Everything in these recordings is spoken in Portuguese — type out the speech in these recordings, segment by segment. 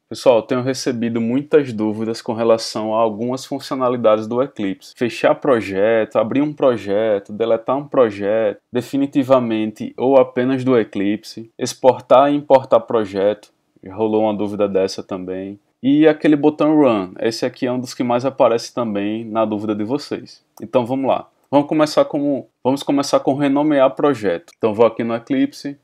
Pessoal, eu tenho recebido muitas dúvidas com relação a algumas funcionalidades do Eclipse. Fechar projeto, abrir um projeto, deletar um projeto, definitivamente ou apenas do Eclipse, exportar e importar projeto, já rolou uma dúvida dessa também. E aquele botão Run, esse aqui é um dos que mais aparece também na dúvida de vocês. Então vamos lá. Vamos começar com renomear projeto. Então vou aqui no Eclipse.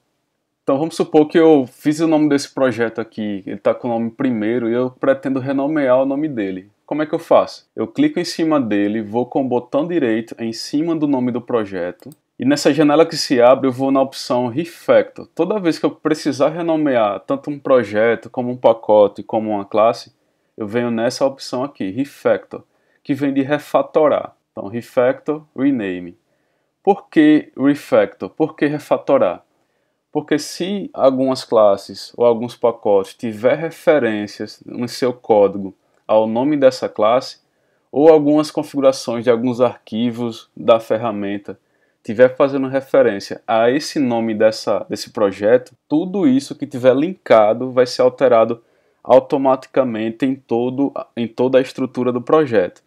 Então vamos supor que eu fiz o nome desse projeto aqui, ele está com o nome primeiro e eu pretendo renomear o nome dele. Como é que eu faço? Eu clico em cima dele, vou com o botão direito em cima do nome do projeto e nessa janela que se abre eu vou na opção Refactor. Toda vez que eu precisar renomear tanto um projeto como um pacote como uma classe, eu venho nessa opção aqui, Refactor, que vem de refatorar. Então Refactor, Rename. Por que Refactor? Por que refatorar? Porque se algumas classes ou alguns pacotes tiver referências no seu código ao nome dessa classe, ou algumas configurações de alguns arquivos da ferramenta tiver fazendo referência a esse nome desse projeto, tudo isso que tiver linkado vai ser alterado automaticamente em toda a estrutura do projeto.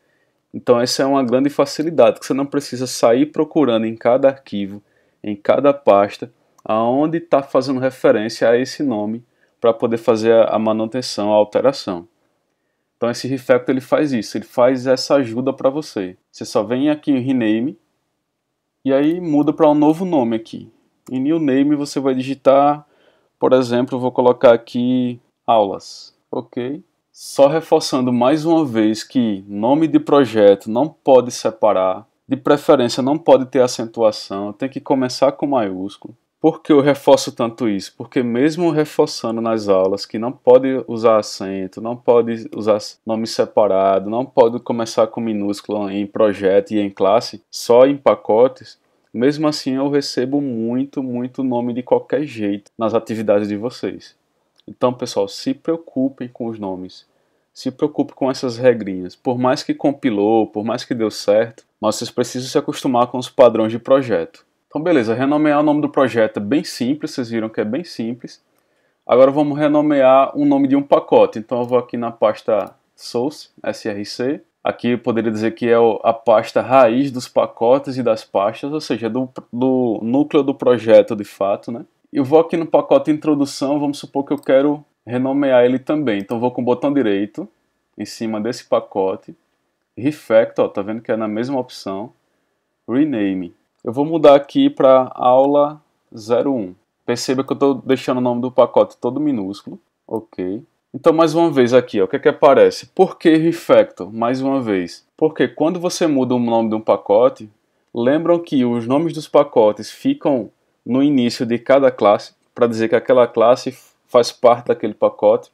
Então essa é uma grande facilidade, que você não precisa sair procurando em cada arquivo, em cada pasta, aonde está fazendo referência a esse nome para poder fazer a manutenção, a alteração. Então esse refactor ele faz isso, ele faz essa ajuda para você. Você só vem aqui em Rename e aí muda para um novo nome aqui. Em New Name você vai digitar, por exemplo, eu vou colocar aqui aulas, ok? Só reforçando mais uma vez que nome de projeto não pode separar, de preferência não pode ter acentuação, tem que começar com maiúsculo. Por que eu reforço tanto isso? Porque mesmo reforçando nas aulas que não pode usar acento, não pode usar nome separado, não pode começar com minúsculo em projeto e em classe, só em pacotes, mesmo assim eu recebo muito nome de qualquer jeito nas atividades de vocês. Então, pessoal, se preocupem com os nomes, se preocupem com essas regrinhas. Por mais que compilou, por mais que deu certo, mas vocês precisam se acostumar com os padrões de projeto. Então beleza, renomear o nome do projeto é bem simples, vocês viram que é bem simples. Agora vamos renomear o nome de um pacote. Então eu vou aqui na pasta Source, SRC. Aqui eu poderia dizer que é a pasta raiz dos pacotes e das pastas, ou seja, do núcleo do projeto de fato, né? Eu vou aqui no pacote Introdução, vamos supor que eu quero renomear ele também. Então vou com o botão direito em cima desse pacote, Refactor, ó, tá vendo que é na mesma opção, Rename. Eu vou mudar aqui para aula 01. Perceba que eu estou deixando o nome do pacote todo minúsculo. Ok. Então, mais uma vez aqui, ó, o que é que aparece? Por que Refactor? Mais uma vez. Porque quando você muda o nome de um pacote, lembram que os nomes dos pacotes ficam no início de cada classe, para dizer que aquela classe faz parte daquele pacote.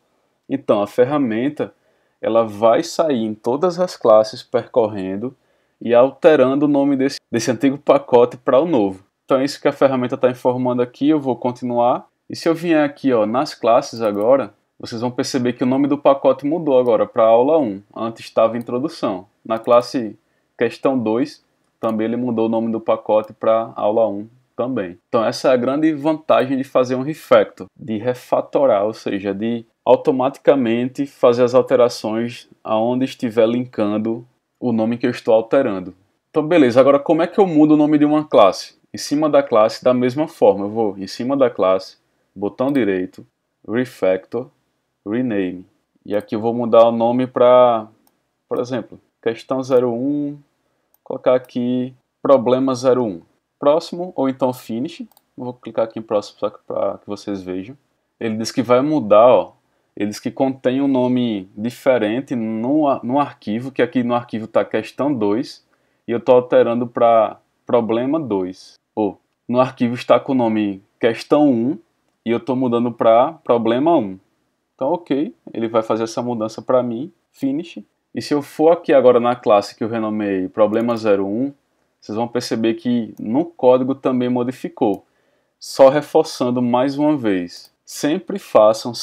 Então, a ferramenta ela vai sair em todas as classes percorrendo e alterando o nome desse antigo pacote para o novo. Então é isso que a ferramenta está informando aqui, eu vou continuar. E se eu vier aqui ó, nas classes agora, vocês vão perceber que o nome do pacote mudou agora para aula 1. Antes estava introdução. Na classe questão 2, também ele mudou o nome do pacote para aula 1 também. Então essa é a grande vantagem de fazer um refactor, de refatorar, ou seja, de automaticamente fazer as alterações aonde estiver linkando o nome que eu estou alterando. Então beleza, agora como é que eu mudo o nome de uma classe? Em cima da classe, da mesma forma, eu vou em cima da classe, botão direito, Refactor, Rename. E aqui eu vou mudar o nome para, por exemplo, questão 01, colocar aqui problema 01. Próximo, ou então Finish. Vou clicar aqui em próximo só para que vocês vejam. Ele diz que vai mudar, ó. Ele diz que contém um nome diferente no arquivo, que aqui no arquivo está questão 2, e eu estou alterando para problema 2. Ou, no arquivo está com o nome questão 1, e eu estou mudando para problema 1. Então, ok, ele vai fazer essa mudança para mim, Finish. E se eu for aqui agora na classe que eu renomeei problema 01, vocês vão perceber que no código também modificou. Só reforçando mais uma vez. Sempre façam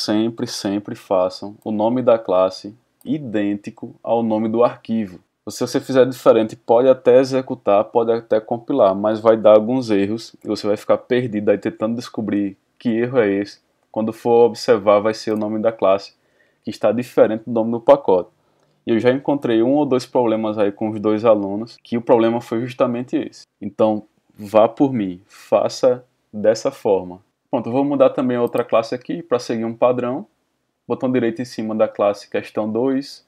o nome da classe idêntico ao nome do arquivo. Se você fizer diferente, pode até executar, pode até compilar, mas vai dar alguns erros e você vai ficar perdido aí tentando descobrir que erro é esse. Quando for observar, vai ser o nome da classe que está diferente do nome do pacote. E eu já encontrei um ou dois problemas aí com os dois alunos, que o problema foi justamente esse. Então, vá por mim, faça dessa forma. Pronto, eu vou mudar também outra classe aqui para seguir um padrão. Botão direito em cima da classe questão 2,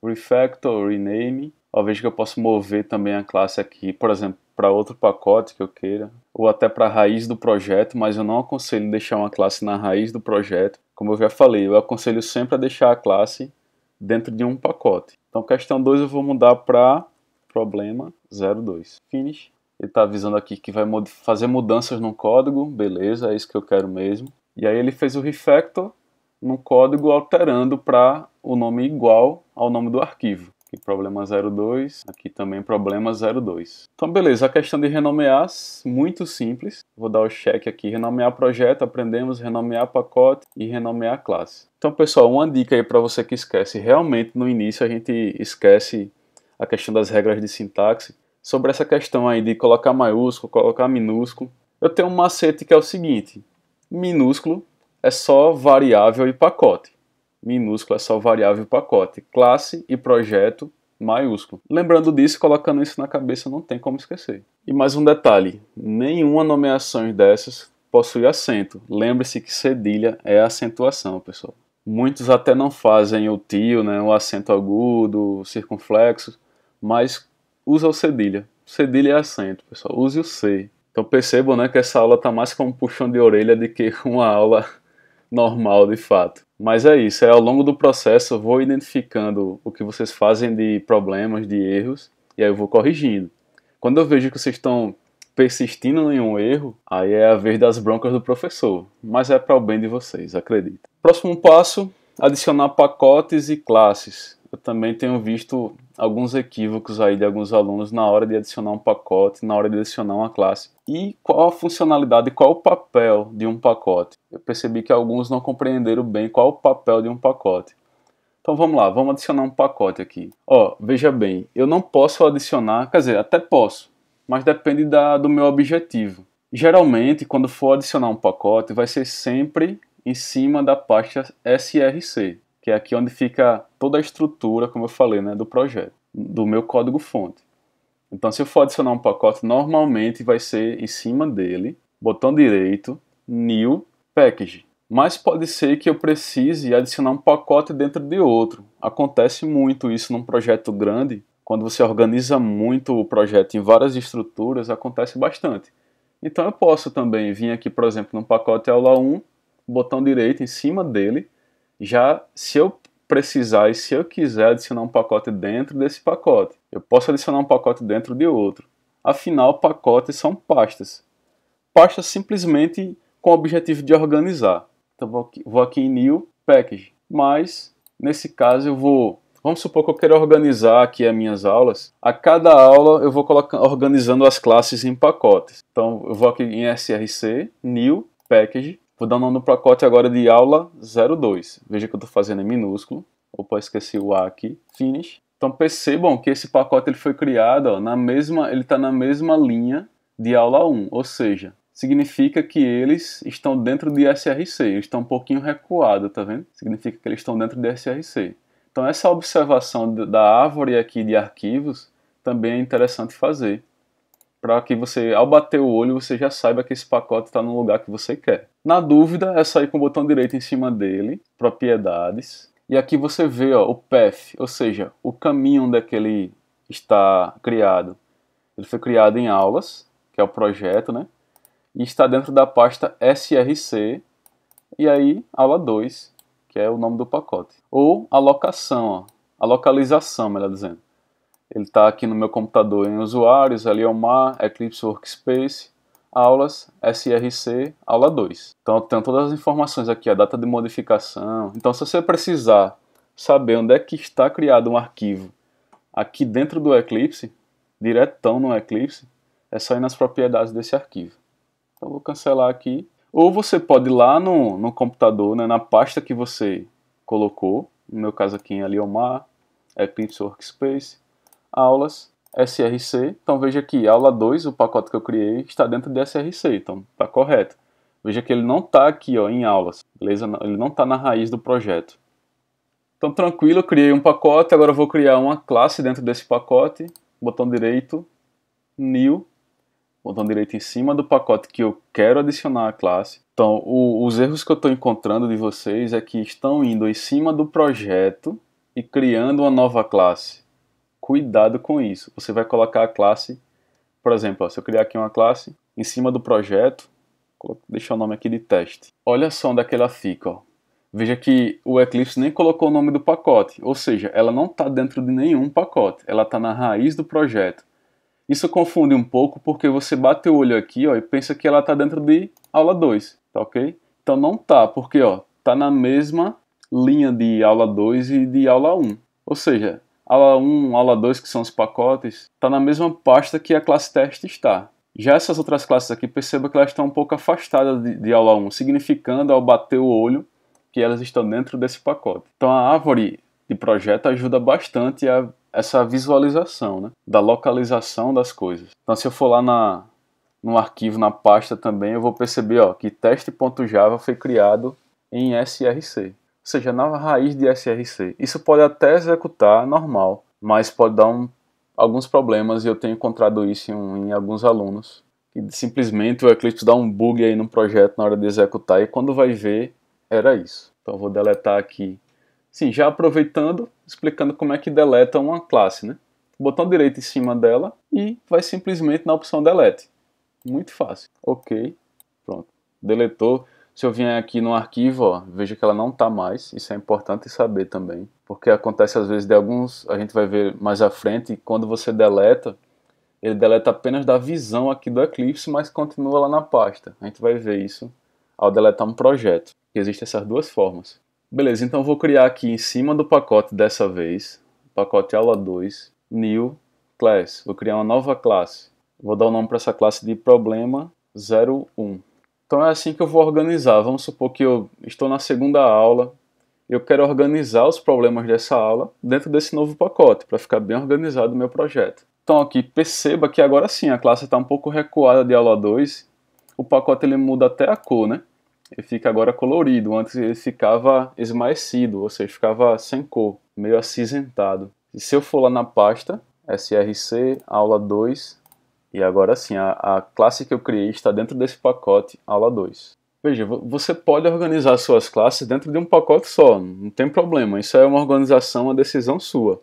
refactor, rename. Veja que eu posso mover também a classe aqui, por exemplo, para outro pacote que eu queira, ou até para a raiz do projeto, mas eu não aconselho deixar uma classe na raiz do projeto. Como eu já falei, eu aconselho sempre a deixar a classe dentro de um pacote. Então, questão 2 eu vou mudar para problema 02. Finish. Ele está avisando aqui que vai fazer mudanças no código, beleza, é isso que eu quero mesmo. E aí ele fez o refactor no código alterando para o nome igual ao nome do arquivo. Aqui problema 02, aqui também problema 02. Então beleza, a questão de renomear, muito simples. Vou dar o check aqui, renomear projeto, aprendemos renomear pacote e renomear classe. Então pessoal, uma dica aí para você que esquece, realmente no início a gente esquece a questão das regras de sintaxe. Sobre essa questão aí de colocar maiúsculo, colocar minúsculo, eu tenho um macete que é o seguinte: minúsculo é só variável e pacote. Minúsculo é só variável e pacote. Classe e projeto, maiúsculo. Lembrando disso, colocando isso na cabeça, não tem como esquecer. E mais um detalhe: nenhuma nomeação dessas possui acento. Lembre-se que cedilha é acentuação, pessoal. Muitos até não fazem o tio, né, o acento agudo, o circunflexo, mas usa o cedilha. Cedilha é acento, pessoal. Use o C. Então percebam, né, que essa aula está mais como um puxão de orelha do que uma aula normal de fato. Mas é isso, ao longo do processo eu vou identificando o que vocês fazem de problemas, de erros, e aí eu vou corrigindo. Quando eu vejo que vocês estão persistindo em um erro, aí é a vez das broncas do professor, mas é para o bem de vocês, acredito. Próximo passo, adicionar pacotes e classes. Eu também tenho visto alguns equívocos aí de alguns alunos na hora de adicionar um pacote, na hora de adicionar uma classe. E qual a funcionalidade, qual o papel de um pacote? Eu percebi que alguns não compreenderam bem qual o papel de um pacote. Então vamos lá, vamos adicionar um pacote aqui. Veja bem, eu não posso adicionar, quer dizer, até posso, mas depende do meu objetivo. Geralmente, quando for adicionar um pacote, vai ser sempre em cima da pasta src, que é aqui onde fica toda a estrutura, como eu falei, né, do projeto, do meu código-fonte. Então, se eu for adicionar um pacote, normalmente vai ser em cima dele, botão direito, New Package. Mas pode ser que eu precise adicionar um pacote dentro de outro. Acontece muito isso num projeto grande. Quando você organiza muito o projeto em várias estruturas, acontece bastante. Então eu posso também vir aqui, por exemplo, no pacote aula 1, botão direito em cima dele. Já se eu precisar e se eu quiser adicionar um pacote dentro desse pacote, eu posso adicionar um pacote dentro de outro. Afinal, pacotes são pastas. Pastas simplesmente com o objetivo de organizar. Então vou aqui em New Package, mas nesse caso eu vou... Vamos supor que eu quero organizar aqui as minhas aulas. A cada aula eu vou organizando as classes em pacotes. Então eu vou aqui em src, New Package. Vou dar o nome do pacote agora de aula 02. Veja que eu estou fazendo em minúsculo. Opa, esqueci o A aqui. Finish. Então percebam que esse pacote ele foi criado, ele está na mesma linha de aula 1. Ou seja, significa que eles estão dentro de src. Eles estão um pouquinho recuados, tá vendo? Significa que eles estão dentro de src. Então essa observação da árvore aqui de arquivos também é interessante fazer, para que você, ao bater o olho, você já saiba que esse pacote está no lugar que você quer. Na dúvida, é só ir com o botão direito em cima dele, propriedades, e aqui você vê o path, ou seja, o caminho onde é que ele está criado. Ele foi criado em aulas, que é o projeto, né? E está dentro da pasta src, e aí aula 2, que é o nome do pacote. Ou a locação, a localização, melhor dizendo. Ele está aqui no meu computador em usuários, Eliomar, Eclipse Workspace, aulas, src, aula 2. Então eu tenho todas as informações aqui, a data de modificação. Então se você precisar saber onde é que está criado um arquivo aqui dentro do Eclipse, diretão no Eclipse, é só ir nas propriedades desse arquivo. Então eu vou cancelar aqui. Ou você pode ir lá no computador, né, na pasta que você colocou, no meu caso aqui em Eliomar, Eclipse Workspace, aulas, src. Então veja aqui, aula 2, o pacote que eu criei, está dentro de src, então está correto. Veja que ele não está aqui ó, em aulas, beleza? Ele não está na raiz do projeto. Então tranquilo, eu criei um pacote, agora eu vou criar uma classe dentro desse pacote, botão direito, new, botão direito em cima do pacote que eu quero adicionar a classe. Então os erros que eu estou encontrando de vocês é que estão indo em cima do projeto e criando uma nova classe. Cuidado com isso. Você vai colocar a classe, por exemplo, ó, se eu criar aqui uma classe em cima do projeto, vou deixar o nome aqui de teste. Olha só onde é que ela fica. Ó. Veja que o Eclipse nem colocou o nome do pacote, ou seja, ela não está dentro de nenhum pacote, ela está na raiz do projeto. Isso confunde um pouco porque você bate o olho aqui ó, e pensa que ela está dentro de aula 2, tá ok? Então não tá, porque está na mesma linha de aula 2 e de aula 1. Ou seja, aula 1, aula 2, que são os pacotes, está na mesma pasta que a classe teste está. Já essas outras classes aqui, perceba que elas estão um pouco afastadas de aula 1, significando ao bater o olho que elas estão dentro desse pacote. Então a árvore de projeto ajuda bastante a essa visualização, né, da localização das coisas. Então se eu for lá no arquivo, na pasta também, eu vou perceber ó, que teste.java foi criado em src. Ou seja, na raiz de src. Isso pode até executar normal, mas pode dar alguns problemas e eu tenho encontrado isso em alguns alunos. E simplesmente o Eclipse dá um bug aí no projeto na hora de executar e quando vai ver, era isso. Então eu vou deletar aqui. Sim, já aproveitando, explicando como é que deleta uma classe, né? Botão direito em cima dela e vai simplesmente na opção delete. Muito fácil. Ok, pronto. Deletou. Se eu vier aqui no arquivo, ó, veja que ela não está mais. Isso é importante saber também. Porque acontece às vezes de alguns, a gente vai ver mais à frente, quando você deleta, ele deleta apenas da visão aqui do Eclipse, mas continua lá na pasta. A gente vai ver isso ao deletar um projeto. Existem essas duas formas. Beleza, então eu vou criar aqui em cima do pacote dessa vez, pacote aula 2, new class. Vou criar uma nova classe. Vou dar o nome para essa classe de problema 01. Então é assim que eu vou organizar. Vamos supor que eu estou na segunda aula, eu quero organizar os problemas dessa aula dentro desse novo pacote, para ficar bem organizado o meu projeto. Então aqui, perceba que agora sim, a classe está um pouco recuada de aula 2, o pacote ele muda até a cor, né? Ele fica agora colorido, antes ele ficava esmaecido, ou seja, ficava sem cor, meio acinzentado. E se eu for lá na pasta, src, aula 2, e agora sim, a classe que eu criei está dentro desse pacote, aula 2. Veja, você pode organizar suas classes dentro de um pacote só, não tem problema, isso é uma organização, uma decisão sua.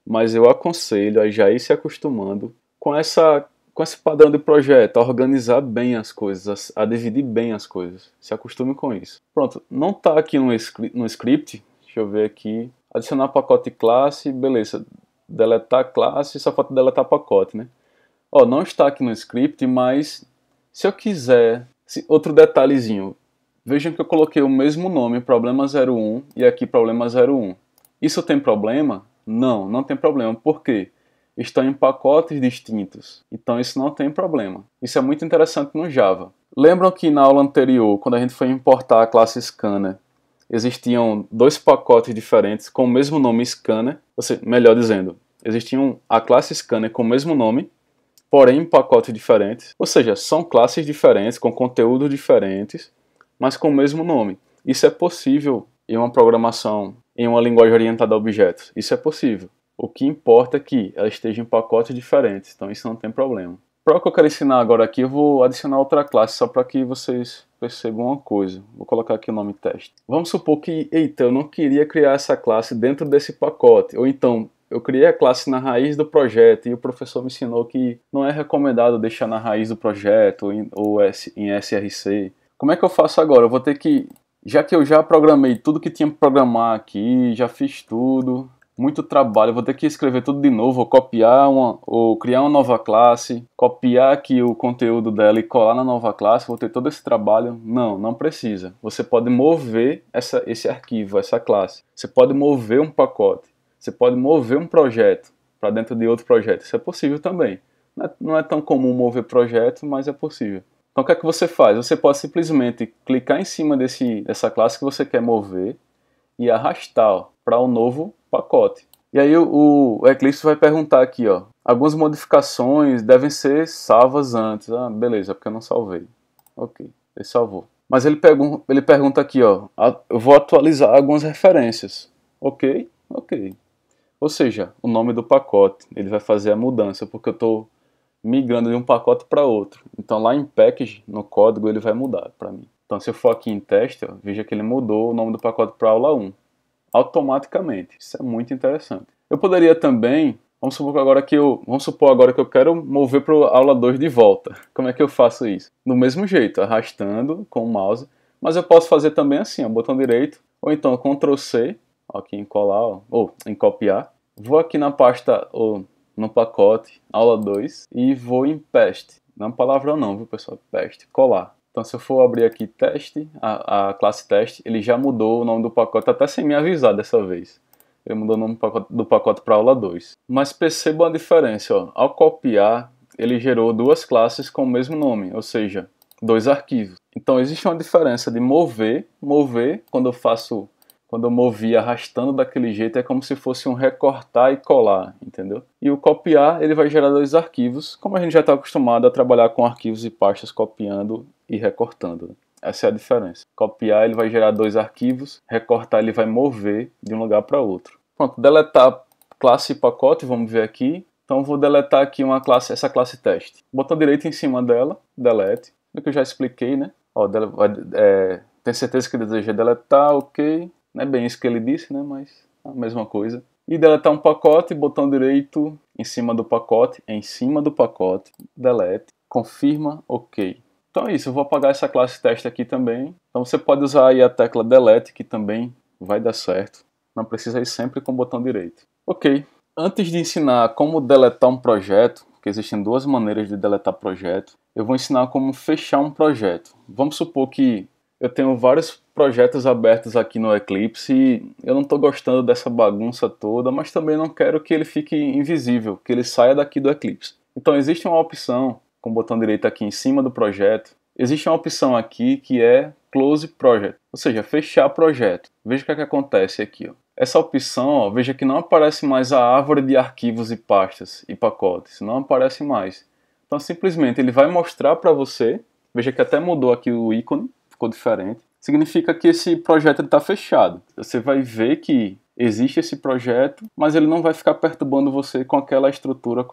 Mas eu aconselho a já ir se acostumando com esse padrão de projeto, a organizar bem as coisas, a dividir bem as coisas. Se acostume com isso. Pronto, não está aqui no script, deixa eu ver aqui, adicionar pacote classe, beleza, deletar classe, só falta deletar pacote, né? Ó, não está aqui no script, mas se eu quiser, outro detalhezinho, vejam que eu coloquei o mesmo nome, problema 01, e aqui problema 01. Isso tem problema? Não, não tem problema. Por quê? Estão em pacotes distintos, então isso não tem problema. Isso é muito interessante no Java. Lembram que na aula anterior, quando a gente foi importar a classe Scanner, existiam dois pacotes diferentes com o mesmo nome Scanner, ou seja, melhor dizendo, existiam a classe Scanner com o mesmo nome, porém em pacotes diferentes, ou seja, são classes diferentes, com conteúdos diferentes, mas com o mesmo nome. Isso é possível em uma programação, em uma linguagem orientada a objetos. Isso é possível. O que importa é que ela esteja em pacotes diferentes, então isso não tem problema. Para o que eu quero ensinar agora aqui, eu vou adicionar outra classe, só para que vocês percebam uma coisa. Vou colocar aqui o nome teste. Vamos supor que, eita, eu não queria criar essa classe dentro desse pacote, ou então eu criei a classe na raiz do projeto e o professor me ensinou que não é recomendado deixar na raiz do projeto ou em src. Como é que eu faço agora? Eu vou ter que, já que eu já programei tudo que tinha para programar aqui, já fiz tudo, muito trabalho, eu vou ter que escrever tudo de novo, ou copiar ou criar uma nova classe, copiar aqui o conteúdo dela e colar na nova classe, vou ter todo esse trabalho. Não, não precisa. Você pode mover esse arquivo, essa classe. Você pode mover um pacote. Você pode mover um projeto para dentro de outro projeto. Isso é possível também. Não é tão comum mover projeto, mas é possível. Então o que é que você faz? Você pode simplesmente clicar em cima dessa classe que você quer mover e arrastar para um novo pacote. E aí o Eclipse vai perguntar aqui, ó, algumas modificações devem ser salvas antes. Ah, beleza, porque eu não salvei. Ok, ele salvou. Mas ele pergunta aqui, ó, eu vou atualizar algumas referências. Ok, ok. Ou seja, o nome do pacote, ele vai fazer a mudança, porque eu estou migrando de um pacote para outro. Então lá em package, no código, ele vai mudar para mim. Então se eu for aqui em teste, ó, veja que ele mudou o nome do pacote para aula 1. Automaticamente. Isso é muito interessante. Eu poderia também, vamos supor agora que eu quero mover para a aula 2 de volta. Como é que eu faço isso? Do mesmo jeito, arrastando com o mouse, mas eu posso fazer também assim, ó, botão direito, ou então Ctrl C, aqui em colar, ó, ou em copiar. Vou aqui na pasta, ou no pacote, aula 2, e vou em paste. Não palavrão não, viu pessoal? Paste, colar. Então se eu for abrir aqui teste, a classe teste, ele já mudou o nome do pacote, até sem me avisar dessa vez. Ele mudou o nome do pacote para aula 2. Mas percebam a diferença, ó. Ao copiar, ele gerou duas classes com o mesmo nome, ou seja, dois arquivos. Então existe uma diferença de mover, quando eu movi arrastando daquele jeito, é como se fosse um recortar e colar, entendeu? E o copiar, ele vai gerar dois arquivos, como a gente já está acostumado a trabalhar com arquivos e pastas copiando e recortando. Essa é a diferença. Copiar, ele vai gerar dois arquivos, recortar, ele vai mover de um lugar para outro. Pronto, deletar classe e pacote, vamos ver aqui. Então vou deletar aqui essa classe teste. Botão direito em cima dela, delete. O que eu já expliquei, né? Ó, tem certeza que deseja deletar, ok. Não é bem isso que ele disse, né? Mas é a mesma coisa. E deletar um pacote, botão direito em cima do pacote, delete, confirma, ok. Então é isso, eu vou apagar essa classe teste aqui também. Então você pode usar aí a tecla delete, que também vai dar certo. Não precisa ir sempre com o botão direito. Ok, antes de ensinar como deletar um projeto, que existem duas maneiras de deletar projeto, eu vou ensinar como fechar um projeto. Vamos supor que eu tenho vários projetos abertos aqui no Eclipse e eu não estou gostando dessa bagunça toda, mas também não quero que ele fique invisível, que ele saia daqui do Eclipse. Então existe uma opção, com o botão direito aqui em cima do projeto, existe uma opção aqui que é Close Project, ou seja, fechar projeto. Veja o que é que acontece aqui, ó. Essa opção, ó, veja que não aparece mais a árvore de arquivos e pastas e pacotes, não aparece mais. Então simplesmente ele vai mostrar para você, veja que até mudou aqui o ícone, ficou diferente. Significa que esse projeto está fechado. Você vai ver que existe esse projeto, mas ele não vai ficar perturbando você com aquela estrutura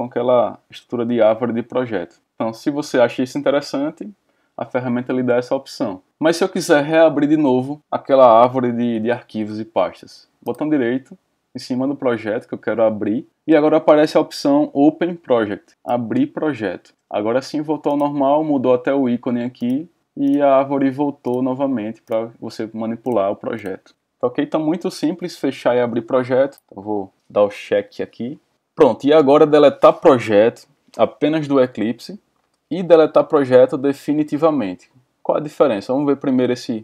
de árvore de projeto. Então, se você acha isso interessante, a ferramenta lhe dá essa opção. Mas se eu quiser reabrir de novo aquela árvore de arquivos e pastas, botão direito em cima do projeto que eu quero abrir, e agora aparece a opção Open Project, abrir projeto. Agora sim voltou ao normal, mudou até o ícone aqui, e a árvore voltou novamente para você manipular o projeto. Tá ok? Então muito simples, fechar e abrir projeto. Então, vou dar o check aqui. Pronto, e agora deletar projeto apenas do Eclipse e deletar projeto definitivamente. Qual a diferença? Vamos ver primeiro esse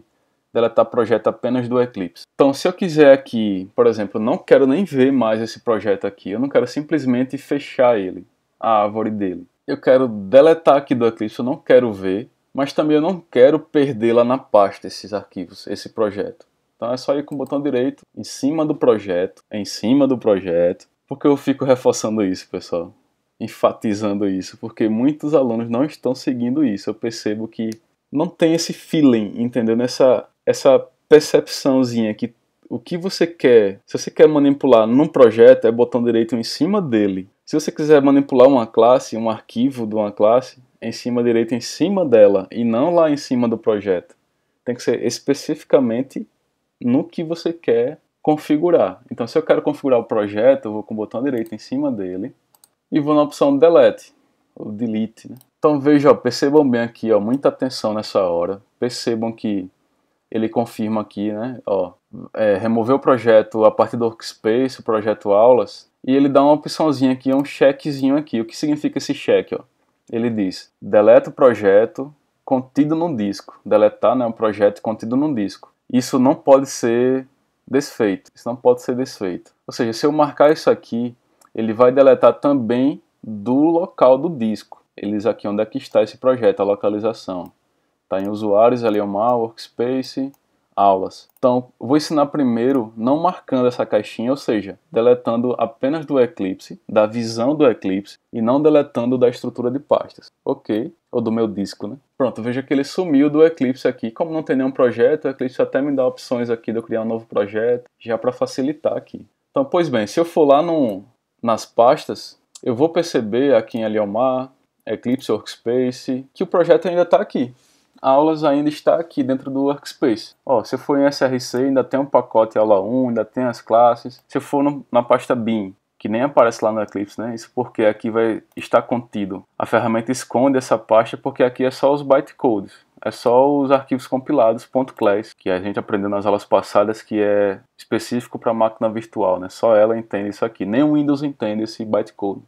deletar projeto apenas do Eclipse. Então se eu quiser aqui, por exemplo, eu não quero nem ver mais esse projeto aqui, eu não quero simplesmente fechar ele, a árvore dele. Eu quero deletar aqui do Eclipse, eu não quero ver, mas também eu não quero perder lá na pasta esses arquivos, esse projeto. Então é só ir com o botão direito em cima do projeto, porque eu fico reforçando isso, pessoal, enfatizando isso, porque muitos alunos não estão seguindo isso. Eu percebo que não tem esse feeling, entendeu? Essa percepçãozinha que o que você quer, se você quer manipular num projeto, é botão direito em cima dele. Se você quiser manipular uma classe, um arquivo de uma classe, em cima direito em cima dela e não lá em cima do projeto. Tem que ser especificamente no que você quer configurar. Então se eu quero configurar o projeto, eu vou com o botão direito em cima dele e vou na opção Delete, ou Delete, né? Então veja, ó, percebam bem aqui, ó, muita atenção nessa hora. Percebam que ele confirma aqui, né? Ó, remover o projeto a partir do Workspace, o projeto Aulas, e ele dá uma opçãozinha aqui, um checkzinho aqui. O que significa esse check, ó? Ele diz, deleta o projeto contido no disco. Deletar, né, um projeto contido no disco. Isso não pode ser desfeito. Ou seja, se eu marcar isso aqui, ele vai deletar também do local do disco. Ele diz aqui onde é que está esse projeto, a localização. Está em usuários, ali é o Workspace, aulas. Então, vou ensinar primeiro não marcando essa caixinha, ou seja, deletando apenas do Eclipse, da visão do Eclipse, e não deletando da estrutura de pastas. Ok? Ou do meu disco, né? Pronto, veja que ele sumiu do Eclipse aqui. Como não tem nenhum projeto, o Eclipse até me dá opções aqui de eu criar um novo projeto, já para facilitar aqui. Então, pois bem, se eu for lá nas pastas, eu vou perceber aqui em Aliomar, Eclipse Workspace, que o projeto ainda está aqui. Aulas ainda está aqui dentro do Workspace. Ó, se eu for em SRC, ainda tem um pacote aula 1, ainda tem as classes. Se eu for na pasta BIM, que nem aparece lá no Eclipse, né? Isso porque aqui vai estar contido. A ferramenta esconde essa pasta porque aqui é só os bytecodes. É só os arquivos compilados .class, que a gente aprendeu nas aulas passadas que é específico para a máquina virtual, né? Só ela entende isso aqui. Nem o Windows entende esse bytecode.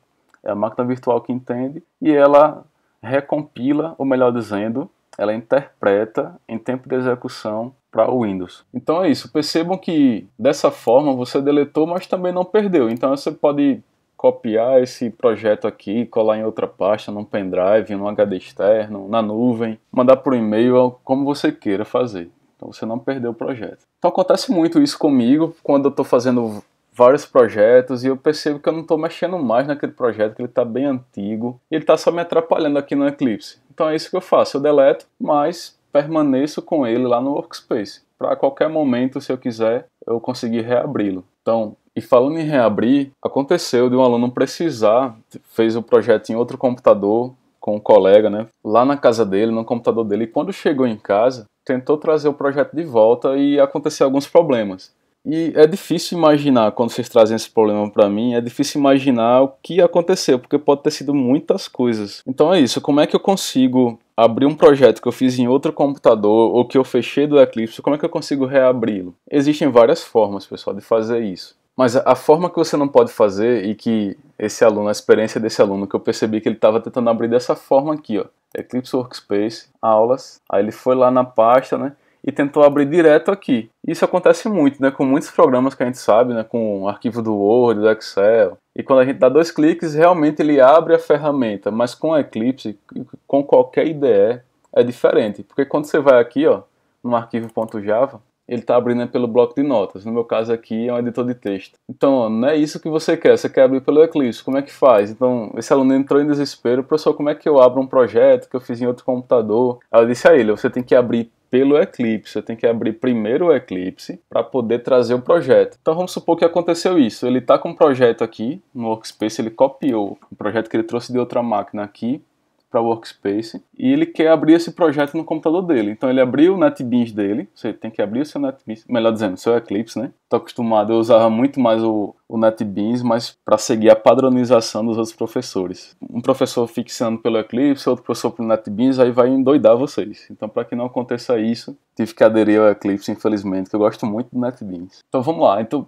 É a máquina virtual que entende e ela recompila, ou melhor dizendo, ela interpreta em tempo de execução para o Windows. Então é isso, percebam que dessa forma você deletou, mas também não perdeu. Então você pode copiar esse projeto aqui, colar em outra pasta, num pendrive, num HD externo, na nuvem, mandar por e-mail, como você queira fazer. Então você não perdeu o projeto. Então acontece muito isso comigo quando eu estou fazendo vários projetos e eu percebo que eu não estou mexendo mais naquele projeto, que ele está bem antigo e ele está só me atrapalhando aqui no Eclipse. Então é isso que eu faço, eu deleto, mas permaneço com ele lá no Workspace. Para qualquer momento, se eu quiser, eu conseguir reabri-lo. Então, e falando em reabrir, aconteceu de um aluno precisar, fez o projeto em outro computador, com um colega, né, lá na casa dele, no computador dele, e quando chegou em casa, tentou trazer o projeto de volta e aconteceu alguns problemas. E é difícil imaginar, quando vocês trazem esse problema para mim, é difícil imaginar o que aconteceu, porque pode ter sido muitas coisas. Então é isso, como é que eu consigo abrir um projeto que eu fiz em outro computador, ou que eu fechei do Eclipse, como é que eu consigo reabri-lo? Existem várias formas, pessoal, de fazer isso. Mas a forma que você não pode fazer, e que esse aluno, a experiência desse aluno, que eu percebi que ele estava tentando abrir dessa forma aqui, ó, Eclipse Workspace, aulas, aí ele foi lá na pasta, né? E tentou abrir direto aqui. Isso acontece muito, né, com muitos programas que a gente sabe, né, com o arquivo do Word, do Excel. E quando a gente dá 2 cliques, realmente ele abre a ferramenta. Mas com o Eclipse, com qualquer IDE, é diferente. Porque quando você vai aqui, ó, no arquivo .java, ele está abrindo pelo bloco de notas. No meu caso aqui é um editor de texto. Então, ó, não é isso que você quer abrir pelo Eclipse. Como é que faz? Então, esse aluno entrou em desespero. Professor, como é que eu abro um projeto que eu fiz em outro computador? Aí eu disse a ele, você tem que abrir pelo Eclipse, você tem que abrir primeiro o Eclipse para poder trazer o projeto. Então vamos supor que aconteceu isso, ele está com um projeto aqui no Workspace, ele copiou o projeto que ele trouxe de outra máquina aqui para o Workspace e ele quer abrir esse projeto no computador dele. Então ele abriu o NetBeans dele, você tem que abrir o seu NetBeans, melhor dizendo, o seu Eclipse, né? Estou acostumado, eu usava muito mais o NetBeans, mas para seguir a padronização dos outros professores. Um professor fixando pelo Eclipse, outro professor pelo NetBeans, aí vai endoidar vocês. Então para que não aconteça isso, tive que aderir ao Eclipse, infelizmente, que eu gosto muito do NetBeans. Então vamos lá, então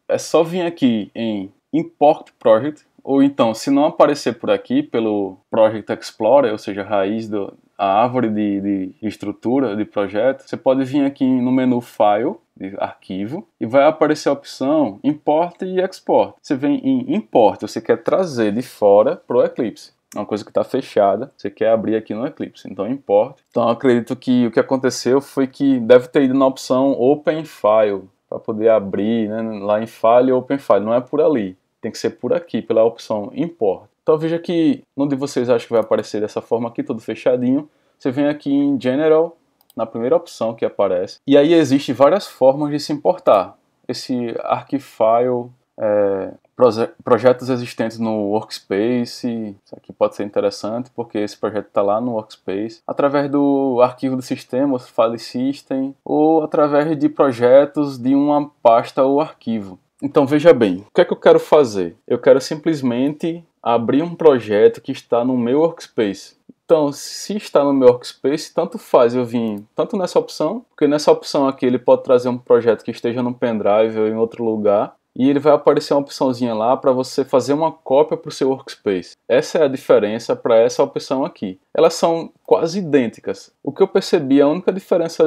é só vir aqui em Import Project, ou então, se não aparecer por aqui, pelo Project Explorer, ou seja, a raiz a árvore de estrutura de projeto, você pode vir aqui no menu File, de arquivo, e vai aparecer a opção Import e Export. Você vem em Import, você quer trazer de fora para o Eclipse. É uma coisa que está fechada, você quer abrir aqui no Eclipse, então Import. Então eu acredito que o que aconteceu foi que deve ter ido na opção Open File, para poder abrir, né, lá em File Open File, não é por ali. Tem que ser por aqui, pela opção Import. Então veja que, onde vocês acham que vai aparecer dessa forma aqui, tudo fechadinho, você vem aqui em General, na primeira opção que aparece, e aí existem várias formas de se importar. Esse Archifile, projetos existentes no Workspace, isso aqui pode ser interessante, porque esse projeto está lá no Workspace, através do arquivo do sistema, File System, ou através de projetos de uma pasta ou arquivo. Então veja bem, o que é que eu quero fazer? Eu quero simplesmente abrir um projeto que está no meu Workspace. Então, se está no meu Workspace, tanto faz eu vir tanto nessa opção, porque nessa opção aqui ele pode trazer um projeto que esteja no pendrive ou em outro lugar, e ele vai aparecer uma opçãozinha lá para você fazer uma cópia para o seu Workspace. Essa é a diferença para essa opção aqui. Elas são quase idênticas. O que eu percebi, a única diferença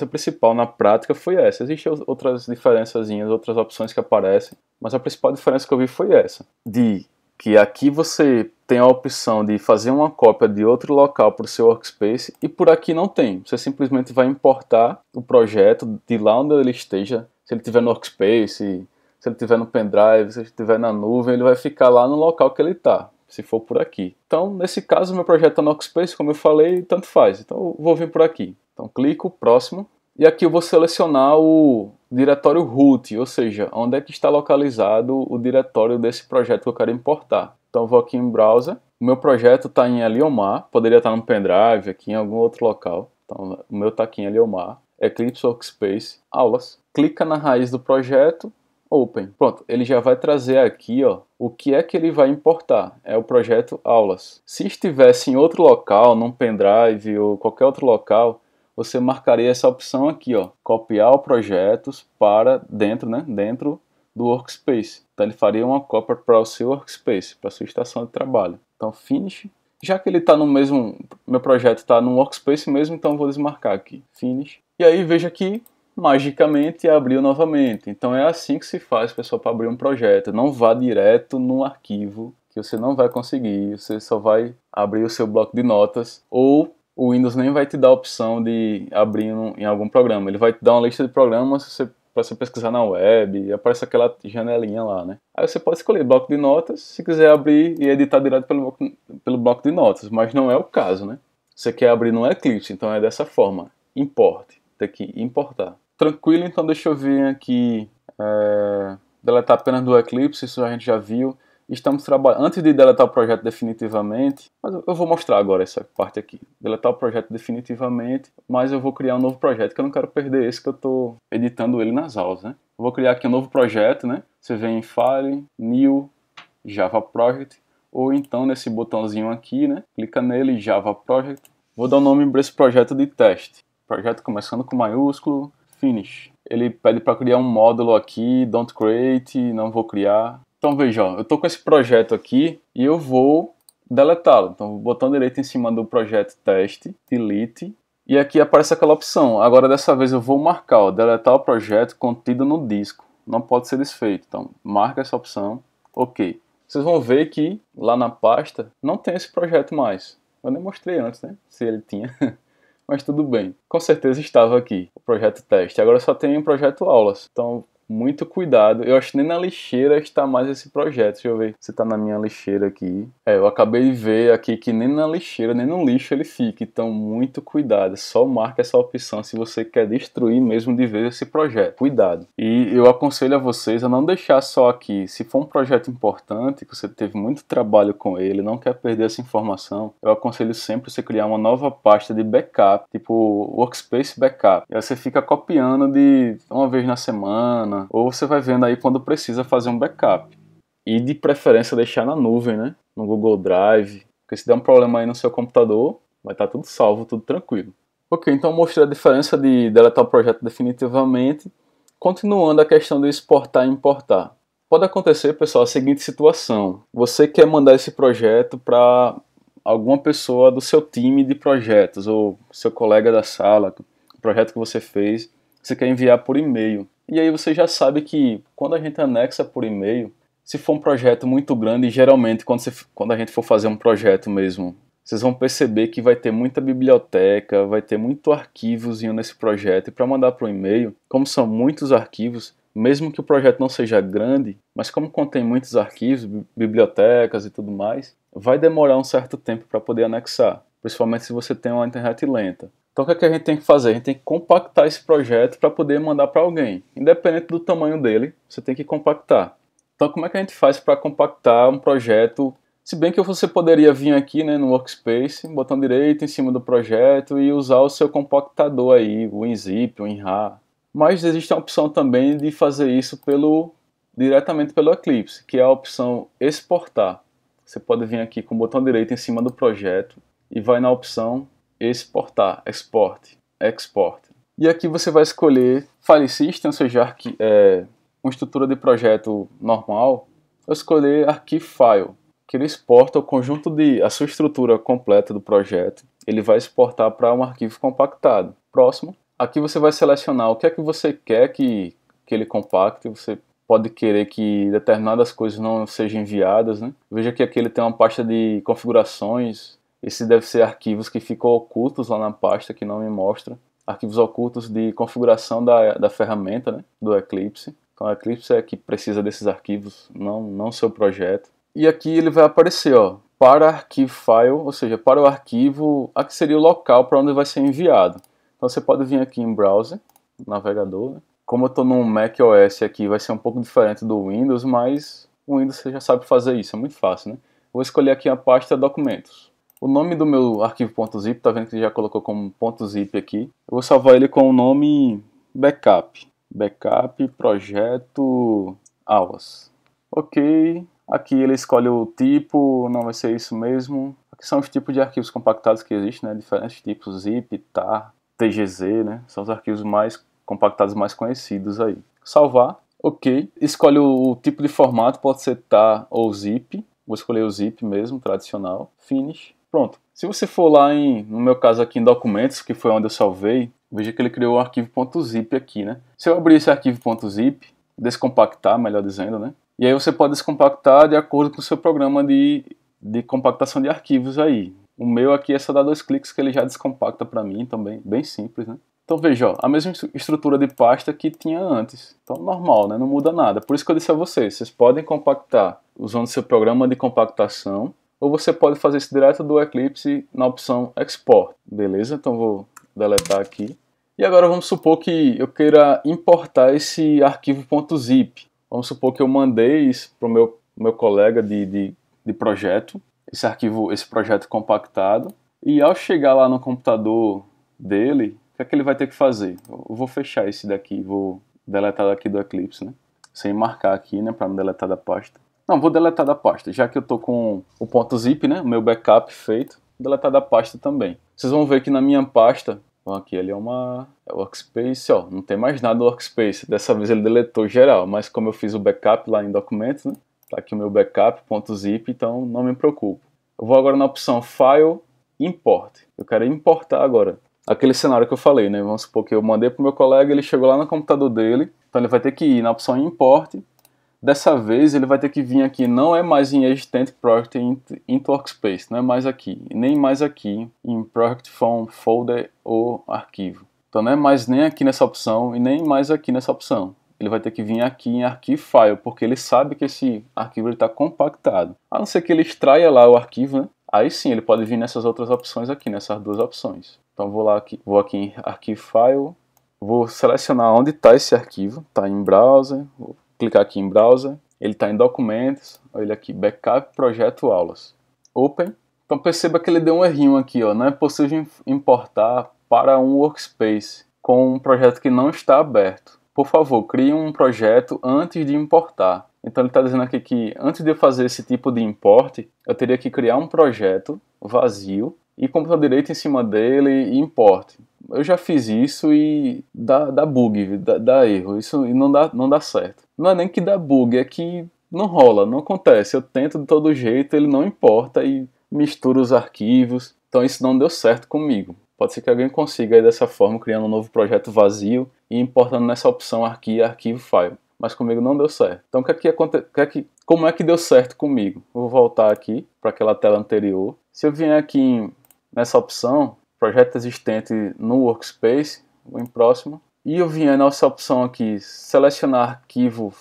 principal na prática foi essa. Existem outras diferençazinhas, outras opções que aparecem, mas a principal diferença que eu vi foi essa. que aqui você tem a opção de fazer uma cópia de outro local para o seu workspace e por aqui não tem. Você simplesmente vai importar o projeto de lá onde ele esteja. Se ele estiver no workspace, se ele estiver no pendrive, se ele estiver na nuvem, ele vai ficar lá no local que ele está, se for por aqui. Então, nesse caso, meu projeto está no workspace, como eu falei, tanto faz. Então, eu vou vir por aqui. Então, clico, próximo. E aqui eu vou selecionar o diretório root, ou seja, onde é que está localizado o diretório desse projeto que eu quero importar. Então eu vou aqui em Browser, o meu projeto está em Eliomar, poderia estar no pendrive, aqui em algum outro local. Então o meu está aqui em Eliomar, Eclipse Workspace, Aulas. Clica na raiz do projeto, Open. Pronto, ele já vai trazer aqui ó, o que é que ele vai importar, é o projeto Aulas. Se estivesse em outro local, num pendrive ou qualquer outro local, você marcaria essa opção aqui, ó, copiar projetos para dentro, né, dentro do workspace. Então ele faria uma cópia para o seu workspace, para a sua estação de trabalho. Então Finish. Já que ele está no mesmo, meu projeto está no workspace mesmo, então eu vou desmarcar aqui, Finish. E aí veja que magicamente abriu novamente. Então é assim que se faz, pessoal, para abrir um projeto. Não vá direto no arquivo, que você não vai conseguir. Você só vai abrir o seu bloco de notas ou o Windows nem vai te dar a opção de abrir em algum programa. Ele vai te dar uma lista de programas para você pesquisar na web, e aparece aquela janelinha lá, né? Aí você pode escolher bloco de notas, se quiser abrir e editar direto pelo bloco de notas, mas não é o caso, né? Você quer abrir no Eclipse, então é dessa forma. Importe, tem que importar. Tranquilo, então deixa eu vir aqui, deletar apenas do Eclipse, isso a gente já viu. Estamos trabalhando, antes de deletar o projeto definitivamente, mas eu vou mostrar agora essa parte aqui. Deletar o projeto definitivamente, mas eu vou criar um novo projeto, que eu não quero perder esse que eu estou editando ele nas aulas, né? Eu vou criar aqui um novo projeto, né? Você vem em File, New, Java Project, ou então nesse botãozinho aqui, né? Clica nele, Java Project. Vou dar o nome para esse projeto de teste. Projeto começando com maiúsculo, Finish. Ele pede para criar um módulo aqui, Don't Create, não vou criar. Então veja, ó, eu estou com esse projeto aqui e eu vou deletá-lo. Então botão direito em cima do projeto teste, delete, e aqui aparece aquela opção. Agora dessa vez eu vou marcar, ó, deletar o projeto contido no disco. Não pode ser desfeito. Então marca essa opção, ok. Vocês vão ver que lá na pasta não tem esse projeto mais. Eu nem mostrei antes, né, se ele tinha. Mas tudo bem. Com certeza estava aqui, o projeto teste. Agora só tem o projeto aulas. Então muito cuidado. Eu acho que nem na lixeira está mais esse projeto. Deixa eu ver se está na minha lixeira aqui. Eu acabei de ver aqui que nem na lixeira, nem no lixo ele fica. Então, muito cuidado. Só marca essa opção se você quer destruir mesmo de vez esse projeto. Cuidado. E eu aconselho a vocês a não deixar só aqui. Se for um projeto importante, que você teve muito trabalho com ele, não quer perder essa informação, eu aconselho sempre você criar uma nova pasta de backup, tipo Workspace Backup. E aí você fica copiando de uma vez na semana, ou você vai vendo aí quando precisa fazer um backup. E de preferência deixar na nuvem, né? No Google Drive. Porque se der um problema aí no seu computador, vai estar tudo salvo, tudo tranquilo. Ok, então mostrei a diferença de deletar o projeto definitivamente. Continuando a questão de exportar e importar. Pode acontecer, pessoal, a seguinte situação. Você quer mandar esse projeto para alguma pessoa do seu time de projetos, ou seu colega da sala, o projeto que você fez, você quer enviar por e-mail. E aí você já sabe que quando a gente anexa por e-mail, se for um projeto muito grande, geralmente quando a gente for fazer um projeto mesmo, vocês vão perceber que vai ter muita biblioteca, vai ter muito arquivozinho nesse projeto. E para mandar para o e-mail, como são muitos arquivos, mesmo que o projeto não seja grande, mas como contém muitos arquivos, bibliotecas e tudo mais, vai demorar um certo tempo para poder anexar, principalmente se você tem uma internet lenta. Então o que é que a gente tem que fazer? A gente tem que compactar esse projeto para poder mandar para alguém. Independente do tamanho dele, você tem que compactar. Então como é que a gente faz para compactar um projeto? Se bem que você poderia vir aqui, né, no Workspace, botão direito em cima do projeto e usar o seu compactador aí, o WinZip, o WinRAR. Mas existe a opção também de fazer isso diretamente pelo Eclipse, que é a opção exportar. Você pode vir aqui com o botão direito em cima do projeto e vai na opção exportar, export, export. E aqui você vai escolher File System, ou seja, uma estrutura de projeto normal. Eu escolher Archive File, que ele exporta o conjunto a sua estrutura completa do projeto. Ele vai exportar para um arquivo compactado. Próximo. Aqui você vai selecionar o que é que você quer que ele compacte. Você pode querer que determinadas coisas não sejam enviadas, né? Veja que aqui ele tem uma pasta de configurações. Esse deve ser arquivos que ficam ocultos lá na pasta, que não me mostra. Arquivos ocultos de configuração da ferramenta, né? Do Eclipse. Então o Eclipse é que precisa desses arquivos, não seu projeto. E aqui ele vai aparecer, ó, para arquivo file, ou seja, para o arquivo, aqui seria o local para onde vai ser enviado. Então você pode vir aqui em Browser, navegador, né? Como eu estou no Mac OS aqui, vai ser um pouco diferente do Windows, mas o Windows você já sabe fazer isso, é muito fácil, né? Vou escolher aqui a pasta Documentos. O nome do meu arquivo .zip, tá vendo que ele já colocou como .zip aqui. Eu vou salvar ele com o nome Backup. Backup Projeto Aulas. Ok. Aqui ele escolhe o tipo, não vai ser isso mesmo. Aqui são os tipos de arquivos compactados que existem, né? Diferentes tipos, zip, tar, tgz, né? São os arquivos mais compactados mais conhecidos aí. Salvar, ok. Escolhe o tipo de formato, pode ser tar ou zip. Vou escolher o zip mesmo, tradicional. Finish. Pronto. Se você for lá no meu caso aqui em documentos, que foi onde eu salvei, veja que ele criou o arquivo .zip aqui, né? Se eu abrir esse arquivo .zip, descompactar, melhor dizendo, né? E aí você pode descompactar de acordo com o seu programa de compactação de arquivos aí. O meu aqui é só dar 2 cliques que ele já descompacta para mim, também bem simples, né? Então veja, ó, a mesma estrutura de pasta que tinha antes. Então normal, né? Não muda nada. Por isso que eu disse a vocês podem compactar usando seu programa de compactação, ou você pode fazer isso direto do Eclipse na opção Export, beleza? Então vou deletar aqui. E agora vamos supor que eu queira importar esse arquivo .zip. Vamos supor que eu mandei isso para o meu colega de projeto, esse projeto compactado, e ao chegar lá no computador dele, o que ele vai ter que fazer? Eu vou fechar esse daqui, vou deletar daqui do Eclipse, né? Sem marcar aqui, né, para não deletar da pasta. Não, vou deletar da pasta, já que eu tô com o .zip, né, o meu backup feito, deletar da pasta também. Vocês vão ver que na minha pasta, ó, aqui ele é uma workspace, ó, não tem mais nada no workspace. Dessa vez ele deletou geral, mas como eu fiz o backup lá em documentos, né, tá aqui o meu backup.zip, então não me preocupo. Eu vou agora na opção File, Import. Eu quero importar agora aquele cenário que eu falei, né, vamos supor que eu mandei pro meu colega, ele chegou lá no computador dele, então ele vai ter que ir na opção Import. Dessa vez ele vai ter que vir aqui, não é mais em Existent Project into Workspace, não é mais aqui, nem mais aqui em Project from Folder ou Arquivo. Então não é mais nem aqui nessa opção e nem mais aqui nessa opção. Ele vai ter que vir aqui em Arquivo File, porque ele sabe que esse arquivo está compactado. A não ser que ele extraia lá o arquivo, né? Aí sim ele pode vir nessas outras opções aqui, nessas 2 opções. Então vou aqui em Arquivo File, vou selecionar onde está esse arquivo, está em Browser, vou clicar aqui em Browser, ele está em Documentos, olha aqui, Backup Projeto Aulas, Open. Então perceba que ele deu um errinho aqui, ó, não é possível importar para um Workspace com um projeto que não está aberto. Por favor, crie um projeto antes de importar. Então ele está dizendo aqui que antes de eu fazer esse tipo de import, eu teria que criar um projeto vazio e com o botão direito em cima dele e importe. Eu já fiz isso e dá bug, dá erro, isso não dá certo. Não é nem que dá bug, é que não rola, não acontece. Eu tento de todo jeito, ele não importa e mistura os arquivos. Então isso não deu certo comigo. Pode ser que alguém consiga aí dessa forma, criando um novo projeto vazio e importando nessa opção arquivo file. Mas comigo não deu certo. Então como é que deu certo comigo? Vou voltar aqui para aquela tela anterior. Se eu vier aqui nessa opção, projeto existente no Workspace, vou em próximo, e eu vier nessa opção aqui, selecionar arquivo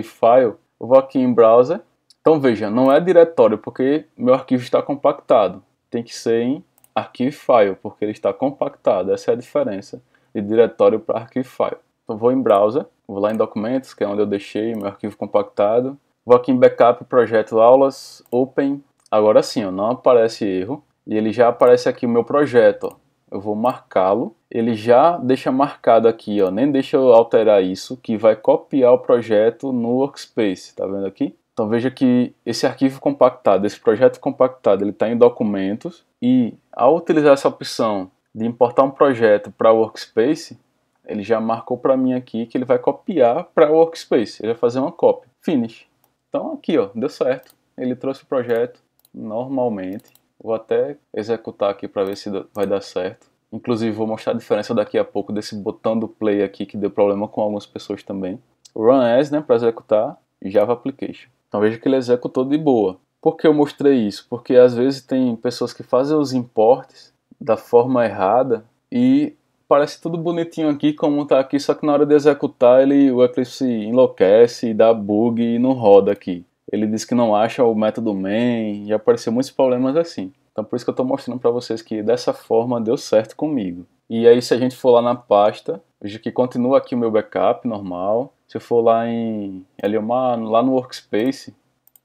file, eu vou aqui em Browser. Então veja, não é diretório, porque meu arquivo está compactado. Tem que ser em arquivo file, porque ele está compactado. Essa é a diferença de diretório para arquivo file. Então vou em Browser, vou lá em Documentos, que é onde eu deixei meu arquivo compactado. Vou aqui em Backup, Projeto Aulas, Open. Agora sim, ó, não aparece erro. E ele já aparece aqui o meu projeto, ó. Eu vou marcá-lo. Ele já deixa marcado aqui, ó, nem deixa eu alterar isso, que vai copiar o projeto no Workspace. Tá vendo aqui? Então veja que esse arquivo compactado, esse projeto compactado, ele está em documentos e ao utilizar essa opção de importar um projeto para o Workspace, ele já marcou para mim aqui que ele vai copiar para o Workspace, ele vai fazer uma cópia. Finish. Então aqui, ó, deu certo. Ele trouxe o projeto normalmente. Vou até executar aqui para ver se vai dar certo. Inclusive vou mostrar a diferença daqui a pouco desse botão do play aqui que deu problema com algumas pessoas também. Run as, né, para executar Java Application. Então veja que ele executou de boa. Por que eu mostrei isso? Porque às vezes tem pessoas que fazem os imports da forma errada e parece tudo bonitinho aqui como está aqui, só que na hora de executar o Eclipse enlouquece e dá bug e não roda aqui. Ele diz que não acha o método main e apareceu muitos problemas assim. Então por isso que eu estou mostrando para vocês que dessa forma deu certo comigo. E aí se a gente for lá na pasta, veja que continua aqui o meu backup normal. Se eu for lá em Eliomar, lá no Workspace,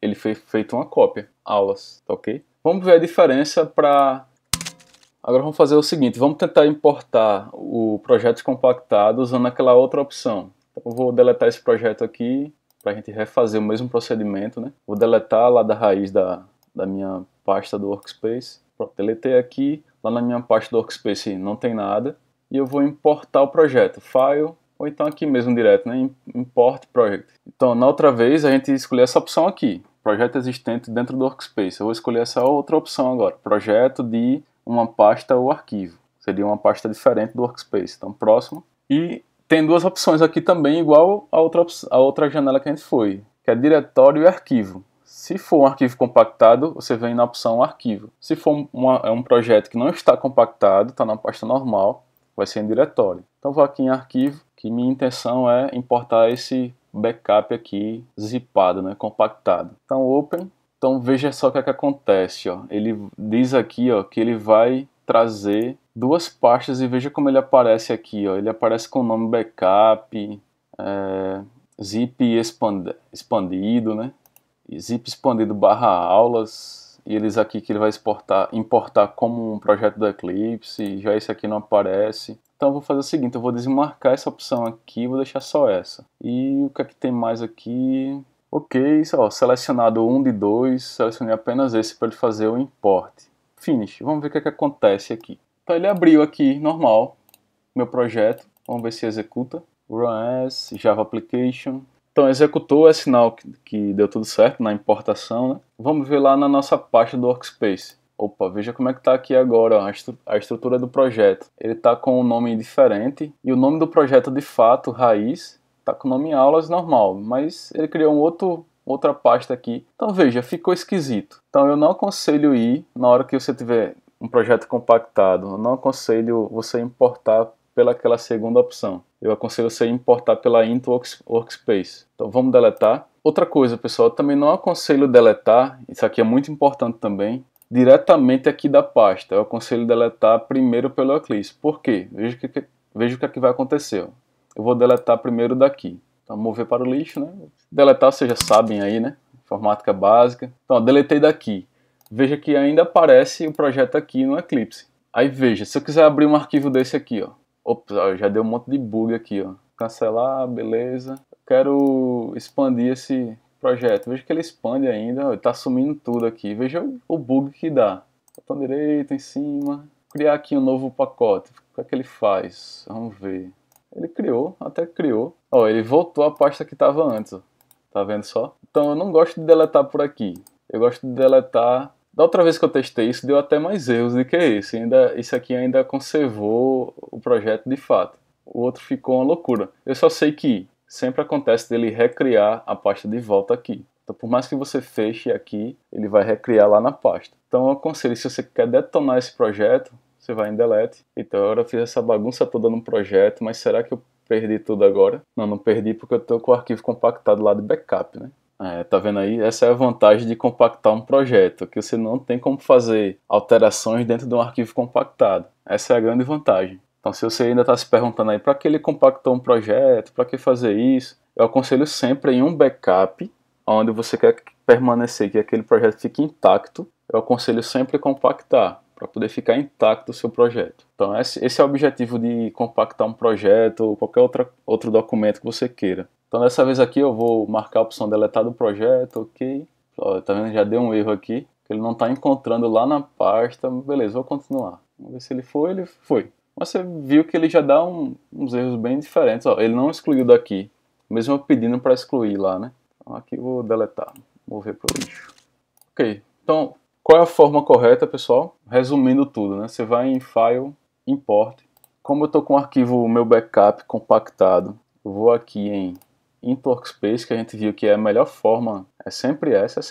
ele foi feito uma cópia, aulas, tá ok? Vamos ver a diferença para... Agora vamos fazer o seguinte, vamos tentar importar o projeto compactado usando aquela outra opção. Então, eu vou deletar esse projeto aqui, para a gente refazer o mesmo procedimento, né? Vou deletar lá da raiz da minha pasta do Workspace. Pronto, deletei aqui, lá na minha pasta do Workspace não tem nada. E eu vou importar o projeto, File, ou então aqui mesmo direto, né? Import Project. Então, na outra vez, a gente escolheu essa opção aqui, projeto existente dentro do Workspace. Eu vou escolher essa outra opção agora, projeto de uma pasta ou arquivo. Seria uma pasta diferente do Workspace. Então, próximo. E tem duas opções aqui também, igual a outra janela que a gente foi, que é diretório e arquivo. Se for um arquivo compactado, você vem na opção arquivo. Se for um projeto que não está compactado, está na pasta normal, vai ser em diretório. Então vou aqui em arquivo, que minha intenção é importar esse backup aqui zipado, né, compactado. Então open, então veja só o que é que acontece, ó. Ele diz aqui, ó, que ele vai trazer duas pastas e veja como ele aparece aqui, ó. Ele aparece com o nome backup, zip expandido, né, zip expandido barra aulas, e eles aqui que ele vai importar como um projeto do Eclipse, e já esse aqui não aparece. Então eu vou fazer o seguinte, eu vou desmarcar essa opção aqui, vou deixar só essa. E o que é que tem mais aqui? Ok, ó, selecionado um de dois, selecionei apenas esse para ele fazer o import. Finish, vamos ver o que é que acontece aqui. Então ele abriu aqui, normal, meu projeto, vamos ver se executa. Run as, Java Application. Então executou, é sinal que deu tudo certo na importação, né? Vamos ver lá na nossa pasta do Workspace. Opa, veja como é que está aqui agora, ó, a estrutura do projeto. Ele está com um nome diferente e o nome do projeto de fato, raiz, está com o nome aulas normal, mas ele criou outra pasta aqui. Então veja, ficou esquisito. Então eu não aconselho ir, na hora que você tiver um projeto compactado, eu não aconselho você importar pelaquela segunda opção. Eu aconselho você importar pela Into Workspace. Então vamos deletar. Outra coisa, pessoal, eu também não aconselho deletar, isso aqui é muito importante também, diretamente aqui da pasta. Eu aconselho deletar primeiro pelo Eclipse. Por quê? Veja o que é que vai acontecer. Eu vou deletar primeiro daqui. Então, mover para o lixo, né? Deletar, vocês já sabem aí, né? Informática básica. Então, deletei daqui. Veja que ainda aparece o projeto aqui no Eclipse. Aí veja, se eu quiser abrir um arquivo desse aqui, ó. Ops, ó, já deu um monte de bug aqui, ó. Cancelar, beleza. Eu quero expandir esse projeto. Veja que ele expande ainda, está sumindo tudo aqui. Veja o bug que dá. Botão direito em cima. Criar aqui um novo pacote. O que é que ele faz? Vamos ver. Ele criou, até criou. Ó, ele voltou à pasta que estava antes. Ó. Tá vendo só? Então eu não gosto de deletar por aqui. Eu gosto de deletar... Da outra vez que eu testei isso, deu até mais erros do que esse. Esse aqui ainda conservou o projeto de fato. O outro ficou uma loucura. Eu só sei que sempre acontece dele recriar a pasta de volta aqui. Então, por mais que você feche aqui, ele vai recriar lá na pasta. Então, eu aconselho, se você quer detonar esse projeto, você vai em Delete. Então, agora eu fiz essa bagunça toda no projeto, mas será que eu perdi tudo agora? Não, não perdi porque eu estou com o arquivo compactado lá de backup, né? Tá vendo aí? Essa é a vantagem de compactar um projeto, que você não tem como fazer alterações dentro de um arquivo compactado. Essa é a grande vantagem. Então, se você ainda está se perguntando aí para que ele compactou um projeto, para que fazer isso, eu aconselho sempre em um backup, onde você quer permanecer, que aquele projeto fique intacto, eu aconselho sempre compactar, para poder ficar intacto o seu projeto. Então, esse é o objetivo de compactar um projeto ou qualquer outro documento que você queira. Então, dessa vez aqui eu vou marcar a opção deletar do projeto, ok. Ó, tá vendo? Já deu um erro aqui, que ele não está encontrando lá na pasta. Beleza, vou continuar. Vamos ver se ele foi. Mas você viu que ele já dá uns erros bem diferentes. Ó, ele não excluiu daqui, mesmo eu pedindo para excluir lá, né? Então aqui eu vou deletar, mover para o lixo. Ok, então qual é a forma correta, pessoal? Resumindo tudo, né? Você vai em File, import. Como eu estou com o arquivo, meu backup compactado, eu vou aqui em Into Workspace, que a gente viu que é a melhor forma, é sempre essa.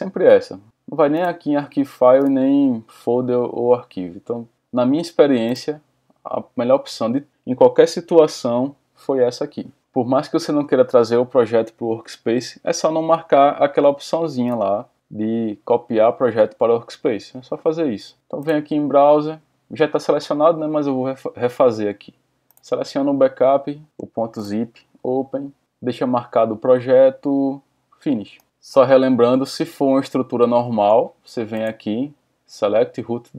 Não vai nem aqui em Archive File, nem folder ou arquivo. Então, na minha experiência, a melhor opção em qualquer situação foi essa aqui. Por mais que você não queira trazer o projeto para o Workspace, é só não marcar aquela opçãozinha lá de copiar projeto para o Workspace. É só fazer isso. Então, vem aqui em Browser, já está selecionado, né, mas eu vou refazer aqui. Seleciono o backup, o ponto .zip, Open, deixa marcado o projeto, Finish. Só relembrando, se for uma estrutura normal, você vem aqui, Select Root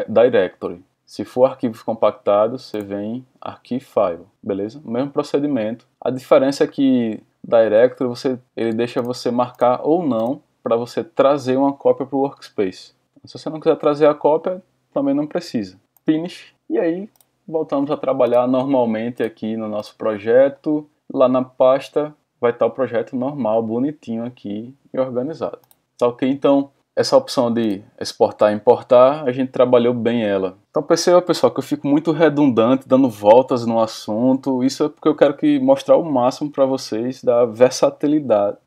Directory. Se for arquivos compactados, você vem Archive File, beleza? O mesmo procedimento. A diferença é que Directory, ele deixa você marcar ou não para você trazer uma cópia para o Workspace. Se você não quiser trazer a cópia, também não precisa. Finish. E aí, voltamos a trabalhar normalmente aqui no nosso projeto. Lá na pasta vai estar o projeto normal, bonitinho aqui e organizado. Tá ok? Então, essa opção de exportar e importar, a gente trabalhou bem ela. Então perceba, pessoal, que eu fico muito redundante, dando voltas no assunto. Isso é porque eu quero mostrar o máximo para vocês da versatilidade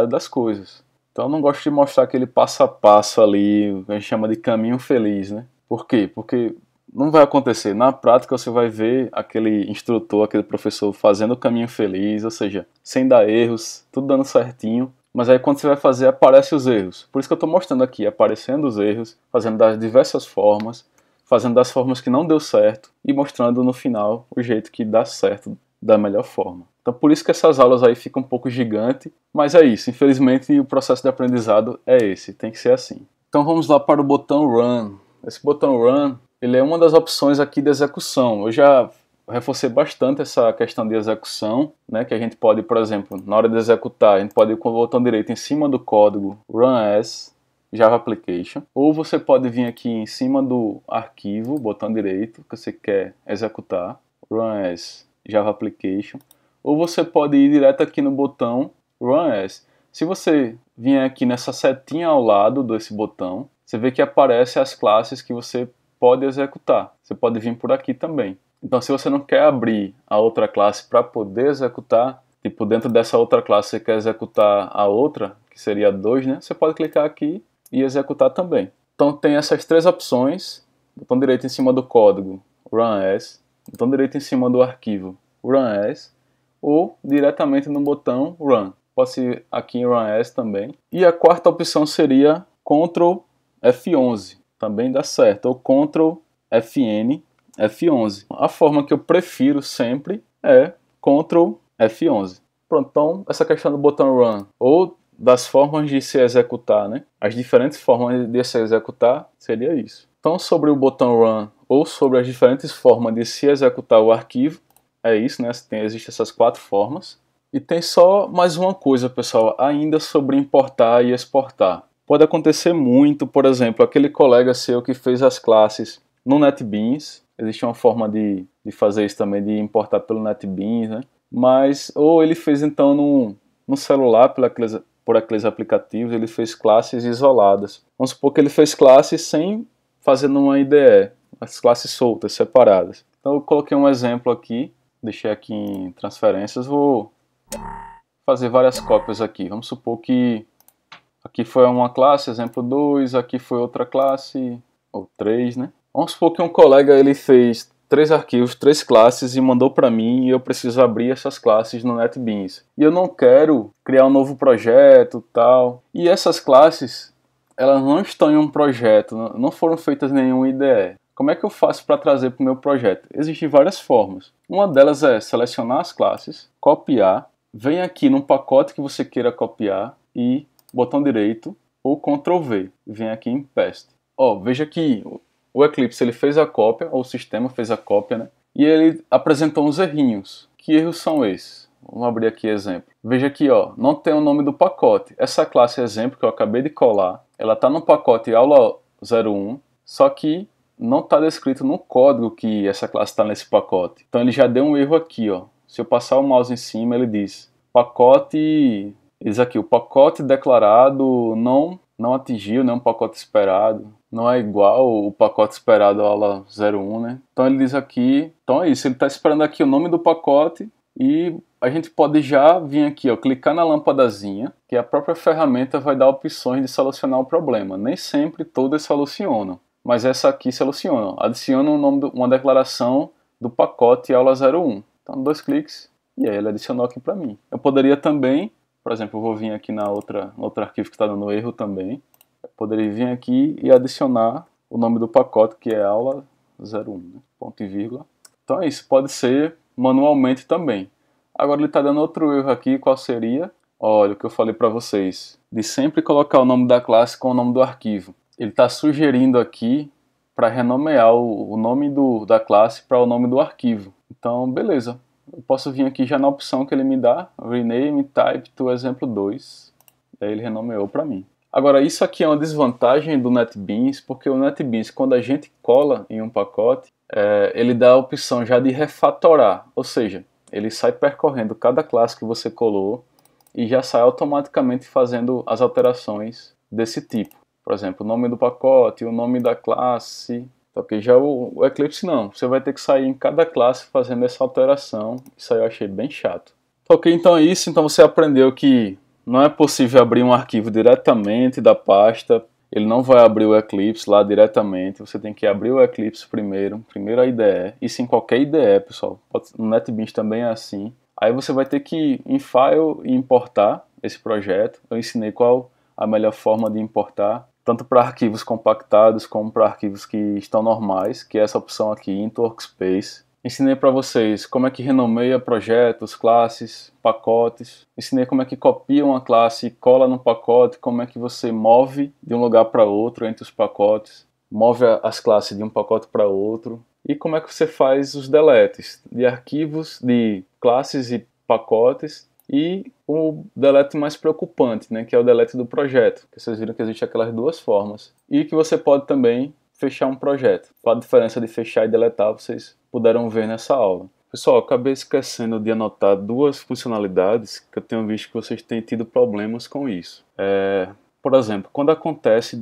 das coisas. Então eu não gosto de mostrar aquele passo a passo ali, o que a gente chama de caminho feliz, né? Por quê? Porque não vai acontecer. Na prática você vai ver aquele instrutor, aquele professor fazendo o caminho feliz, ou seja, sem dar erros, tudo dando certinho. Mas aí quando você vai fazer, aparecem os erros. Por isso que eu estou mostrando aqui, aparecendo os erros, fazendo das diversas formas, fazendo das formas que não deu certo e mostrando no final o jeito que dá certo da melhor forma. Então por isso que essas aulas aí ficam um pouco gigantes, mas é isso. Infelizmente o processo de aprendizado é esse, tem que ser assim. Então vamos lá para o botão Run. Esse botão Run, ele é uma das opções aqui de execução. Eu já reforcei bastante essa questão de execução, né, que a gente pode, por exemplo, na hora de executar, a gente pode ir com o botão direito em cima do código Run as Java Application, ou você pode vir aqui em cima do arquivo, botão direito, que você quer executar, Run as Java Application, ou você pode ir direto aqui no botão Run as. Se você vier aqui nessa setinha ao lado desse botão, você vê que aparecem as classes que você pode executar. Você pode vir por aqui também. Então, se você não quer abrir a outra classe para poder executar, tipo, dentro dessa outra classe você quer executar a outra, que seria 2, né? Você pode clicar aqui e executar também. Então, tem essas três opções. Botão direito em cima do código, Run as. Botão direito em cima do arquivo, Run as. Ou diretamente no botão Run. Pode ser aqui em Run as também. E a quarta opção seria Ctrl F11. Também dá certo. Ou Ctrl Fn F11. A forma que eu prefiro sempre é Ctrl F11. Pronto, então essa questão do botão Run, ou das formas de se executar, né? As diferentes formas de se executar seria isso. Então sobre o botão Run, ou sobre as diferentes formas de se executar o arquivo, é isso, né? Existem essas quatro formas. E tem só mais uma coisa, pessoal, ainda sobre importar e exportar. Pode acontecer muito, por exemplo, aquele colega seu que fez as classes no NetBeans. Existe uma forma de fazer isso também, de importar pelo NetBeans, né? Mas, ou ele fez então no celular, por aqueles aplicativos, ele fez classes isoladas. Vamos supor que ele fez classes sem fazer numa IDE, as classes soltas, separadas. Então eu coloquei um exemplo aqui, deixei aqui em transferências, vou fazer várias cópias aqui. Vamos supor que aqui foi uma classe, exemplo 2, aqui foi outra classe, ou 3, né? Vamos supor que um colega ele fez 3 arquivos, 3 classes e mandou para mim e eu preciso abrir essas classes no NetBeans. E eu não quero criar um novo projeto tal. E essas classes, elas não estão em um projeto, não foram feitas em nenhum IDE. Como é que eu faço para trazer para o meu projeto? Existem várias formas. Uma delas é selecionar as classes, copiar, vem aqui no pacote que você queira copiar e botão direito ou Ctrl V, vem aqui em Paste. Veja que o Eclipse ele fez a cópia, ou o sistema fez a cópia, né? E ele apresentou uns errinhos. Que erros são esses? Vamos abrir aqui exemplo. Veja aqui, não tem o nome do pacote. Essa classe exemplo que eu acabei de colar, ela está no pacote aula 01, só que não está descrito no código que essa classe está nesse pacote. Então ele já deu um erro aqui, Se eu passar o mouse em cima, ele diz pacote, diz aqui, o pacote declarado não não atingiu, né, um pacote esperado, não é igual o pacote esperado à aula 01, né? Então ele diz aqui, então é isso, ele está esperando aqui o nome do pacote e a gente pode já vir aqui, ó, clicar na lâmpadazinha, que a própria ferramenta vai dar opções de solucionar o problema. Nem sempre todas solucionam, mas essa aqui soluciona. Adiciona uma declaração do pacote aula 01. Então 2 cliques e aí ele adicionou aqui para mim. Eu poderia também, por exemplo, eu vou vir aqui no outro arquivo que está dando erro também. Eu poderia vir aqui e adicionar o nome do pacote, que é aula 01, né? Ponto e vírgula. Então é isso, pode ser manualmente também. Agora ele está dando outro erro aqui, qual seria? Olha o que eu falei para vocês, de sempre colocar o nome da classe com o nome do arquivo. Ele está sugerindo aqui para renomear o nome da classe para o nome do arquivo. Então, beleza. Eu posso vir aqui já na opção que ele me dá, Rename Type to Exemplo 2. Daí ele renomeou para mim. Agora, isso aqui é uma desvantagem do NetBeans, porque o NetBeans, quando a gente cola em um pacote, ele dá a opção já de refatorar, ou seja, ele sai percorrendo cada classe que você colou e já sai automaticamente fazendo as alterações desse tipo. Por exemplo, o nome do pacote, o nome da classe. Ok, já o Eclipse não, você vai ter que sair em cada classe fazendo essa alteração. Isso aí eu achei bem chato. Ok, então é isso. Então você aprendeu que não é possível abrir um arquivo diretamente da pasta. Ele não vai abrir o Eclipse lá diretamente. Você tem que abrir o Eclipse primeiro a IDE. Isso em qualquer IDE, pessoal. No NetBeans também é assim. Aí você vai ter que ir em File e importar esse projeto. Eu ensinei qual a melhor forma de importar, tanto para arquivos compactados como para arquivos que estão normais, que é essa opção aqui, Into Workspace. Ensinei para vocês como é que renomeia projetos, classes, pacotes. Ensinei como é que copia uma classe e cola no pacote, como é que você move de um lugar para outro entre os pacotes, move as classes de um pacote para outro. E como é que você faz os deletes de arquivos, de classes e pacotes, e o delete mais preocupante, né, que é o delete do projeto, que vocês viram que existem aquelas duas formas. E que você pode também fechar um projeto. Qual a diferença de fechar e deletar, vocês puderam ver nessa aula. Pessoal, eu acabei esquecendo de anotar duas funcionalidades que eu tenho visto que vocês têm tido problemas com isso. Por exemplo, quando acontece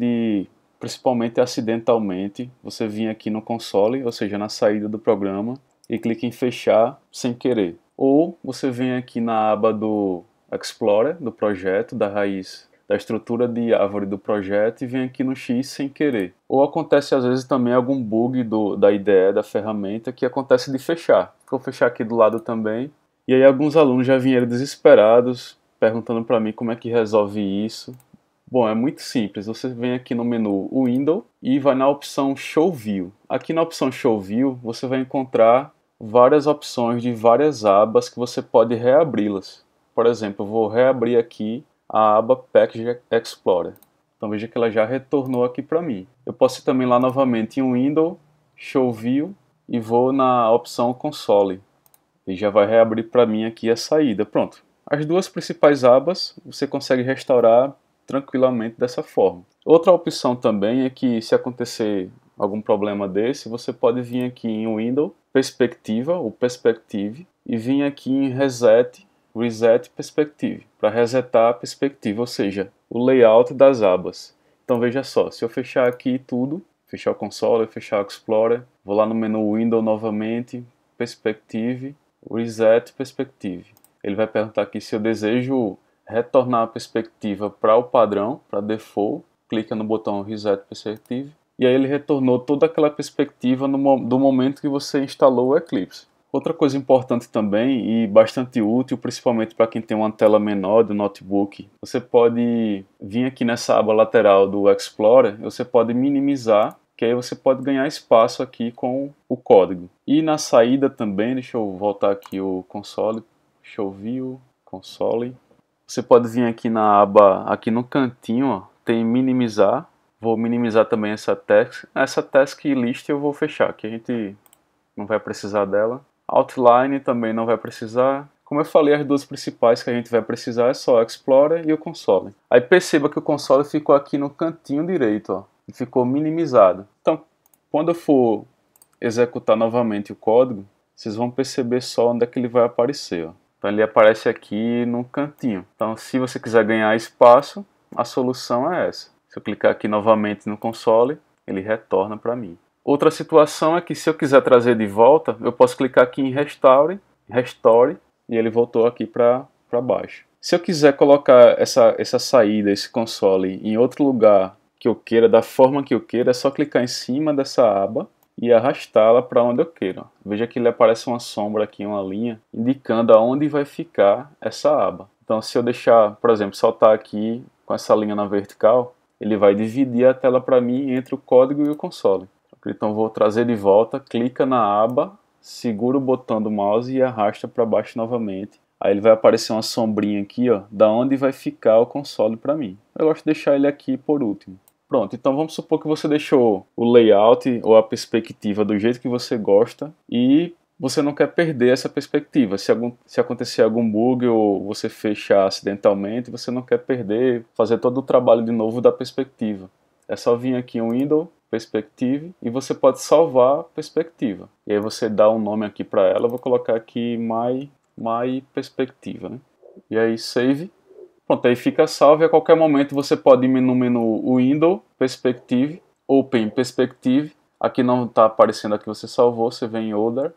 principalmente acidentalmente, você vir aqui no console, ou seja, na saída do programa, e clica em fechar sem querer. Ou você vem aqui na aba do Explorer, do projeto, da raiz, da estrutura de árvore do projeto e vem aqui no X sem querer. Ou acontece às vezes também algum bug da IDE, da ferramenta, que acontece de fechar. Vou fechar aqui do lado também. E aí alguns alunos já vieram desesperados, perguntando para mim como é que resolve isso. Bom, é muito simples, você vem aqui no menu Window e vai na opção Show View. Aqui na opção Show View você vai encontrar várias opções de várias abas que você pode reabri-las. Por exemplo, eu vou reabrir aqui a aba Package Explorer. Então veja que ela já retornou aqui para mim. Eu posso ir também lá novamente em Window, Show View e vou na opção Console. E já vai reabrir para mim aqui a saída. Pronto. As duas principais abas você consegue restaurar tranquilamente dessa forma. Outra opção também é que se acontecer algum problema desse, você pode vir aqui em Window, Perspectiva, ou Perspective, e vir aqui em Reset Perspective, para resetar a perspectiva, ou seja, o layout das abas. Então veja só, se eu fechar aqui tudo, fechar o console, fechar o Explorer, vou lá no menu Window novamente, Perspective, Reset Perspective. Ele vai perguntar aqui se eu desejo retornar a perspectiva para o padrão, para default, clica no botão Reset Perspective, e aí ele retornou toda aquela perspectiva do momento que você instalou o Eclipse. Outra coisa importante também e bastante útil, principalmente para quem tem uma tela menor do notebook, você pode vir aqui nessa aba lateral do Explorer, você pode minimizar, que aí você pode ganhar espaço aqui com o código. E na saída também, deixa eu voltar aqui o console, Show View, console. Você pode vir aqui na aba, aqui no cantinho, ó, tem minimizar. Vou minimizar também essa task list eu vou fechar, que a gente não vai precisar dela. Outline também não vai precisar. Como eu falei, as duas principais que a gente vai precisar é só o Explorer e o console. Aí perceba que o console ficou aqui no cantinho direito, ó, e ficou minimizado. Então, quando eu for executar novamente o código, vocês vão perceber só onde é que ele vai aparecer, ó. Então ele aparece aqui no cantinho. Então se você quiser ganhar espaço, a solução é essa. Se eu clicar aqui novamente no console, ele retorna para mim. Outra situação é que se eu quiser trazer de volta, eu posso clicar aqui em Restore, e ele voltou aqui para baixo. Se eu quiser colocar essa saída, esse console, em outro lugar que eu queira, da forma que eu queira, é só clicar em cima dessa aba e arrastá-la para onde eu queira. Veja que ele aparece uma sombra aqui, uma linha, indicando aonde vai ficar essa aba. Então se eu deixar, por exemplo, saltar aqui com essa linha na vertical, ele vai dividir a tela para mim entre o código e o console. Então vou trazer de volta, clica na aba, segura o botão do mouse e arrasta para baixo novamente. Aí ele vai aparecer uma sombrinha aqui, ó, da onde vai ficar o console para mim. Eu gosto de deixar ele aqui por último. Pronto, então vamos supor que você deixou o layout ou a perspectiva do jeito que você gosta e você não quer perder essa perspectiva. Se acontecer algum bug ou você fechar acidentalmente, você não quer perder, fazer todo o trabalho de novo da perspectiva. É só vir aqui em Window, Perspective, e você pode salvar a perspectiva. E aí você dá um nome aqui para ela, eu vou colocar aqui My Perspectiva, né? E aí Save. Pronto, aí fica salvo e a qualquer momento você pode ir no menu Window, Perspective, Open Perspective. Aqui não está aparecendo a que você salvou, você vem em Other.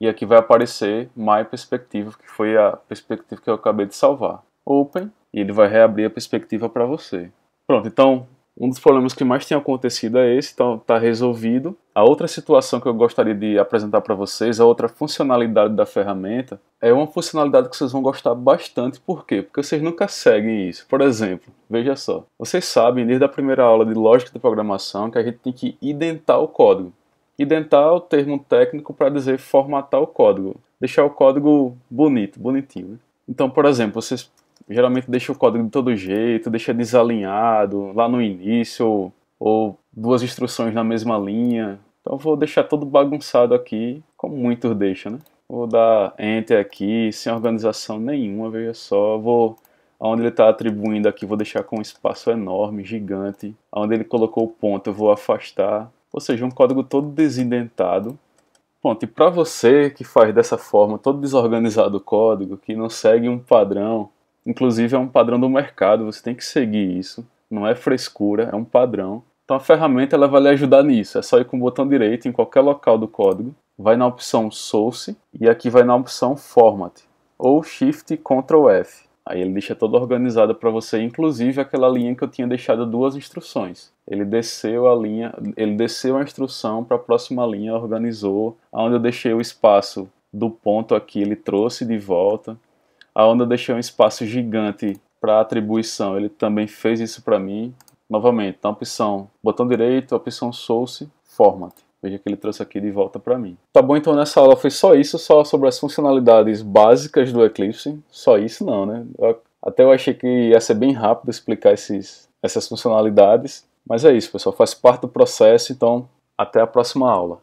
E aqui vai aparecer My Perspective, que foi a perspectiva que eu acabei de salvar. Open, e ele vai reabrir a perspectiva para você. Pronto, então um dos problemas que mais tem acontecido é esse, então está resolvido. A outra situação que eu gostaria de apresentar para vocês, a outra funcionalidade da ferramenta, é uma funcionalidade que vocês vão gostar bastante. Por quê? Porque vocês nunca seguem isso. Por exemplo, veja só, vocês sabem desde a primeira aula de lógica de programação que a gente tem que identar o código. Identar é o termo técnico para dizer formatar o código, deixar o código bonitinho, né? Então, por exemplo, vocês geralmente deixam o código de todo jeito, deixa desalinhado lá no início, ou duas instruções na mesma linha. Então eu vou deixar todo bagunçado aqui, como muitos deixam, né? Vou dar Enter aqui, sem organização nenhuma, veja só. Onde ele está atribuindo aqui, vou deixar com um espaço enorme, gigante. Onde ele colocou o ponto, eu vou afastar. Ou seja, um código todo desindentado. Pronto, e para você que faz dessa forma, todo desorganizado o código, que não segue um padrão, inclusive é um padrão do mercado, você tem que seguir isso, não é frescura, é um padrão. Então a ferramenta ela vai lhe ajudar nisso, é só ir com o botão direito em qualquer local do código, vai na opção Source e aqui vai na opção Format, ou Shift Ctrl F. Aí ele deixa todo organizado para você, inclusive aquela linha que eu tinha deixado duas instruções. Ele desceu a instrução para a próxima linha, organizou. Onde eu deixei o espaço do ponto aqui, ele trouxe de volta. Onde eu deixei um espaço gigante para atribuição, ele também fez isso para mim. Novamente, na opção botão direito, opção Source, Format. Veja que ele trouxe aqui de volta para mim. Tá bom, então nessa aula foi só isso, só sobre as funcionalidades básicas do Eclipse. Só isso não, né? Até eu achei que ia ser bem rápido explicar essas funcionalidades. Mas é isso, pessoal, faz parte do processo, então até a próxima aula.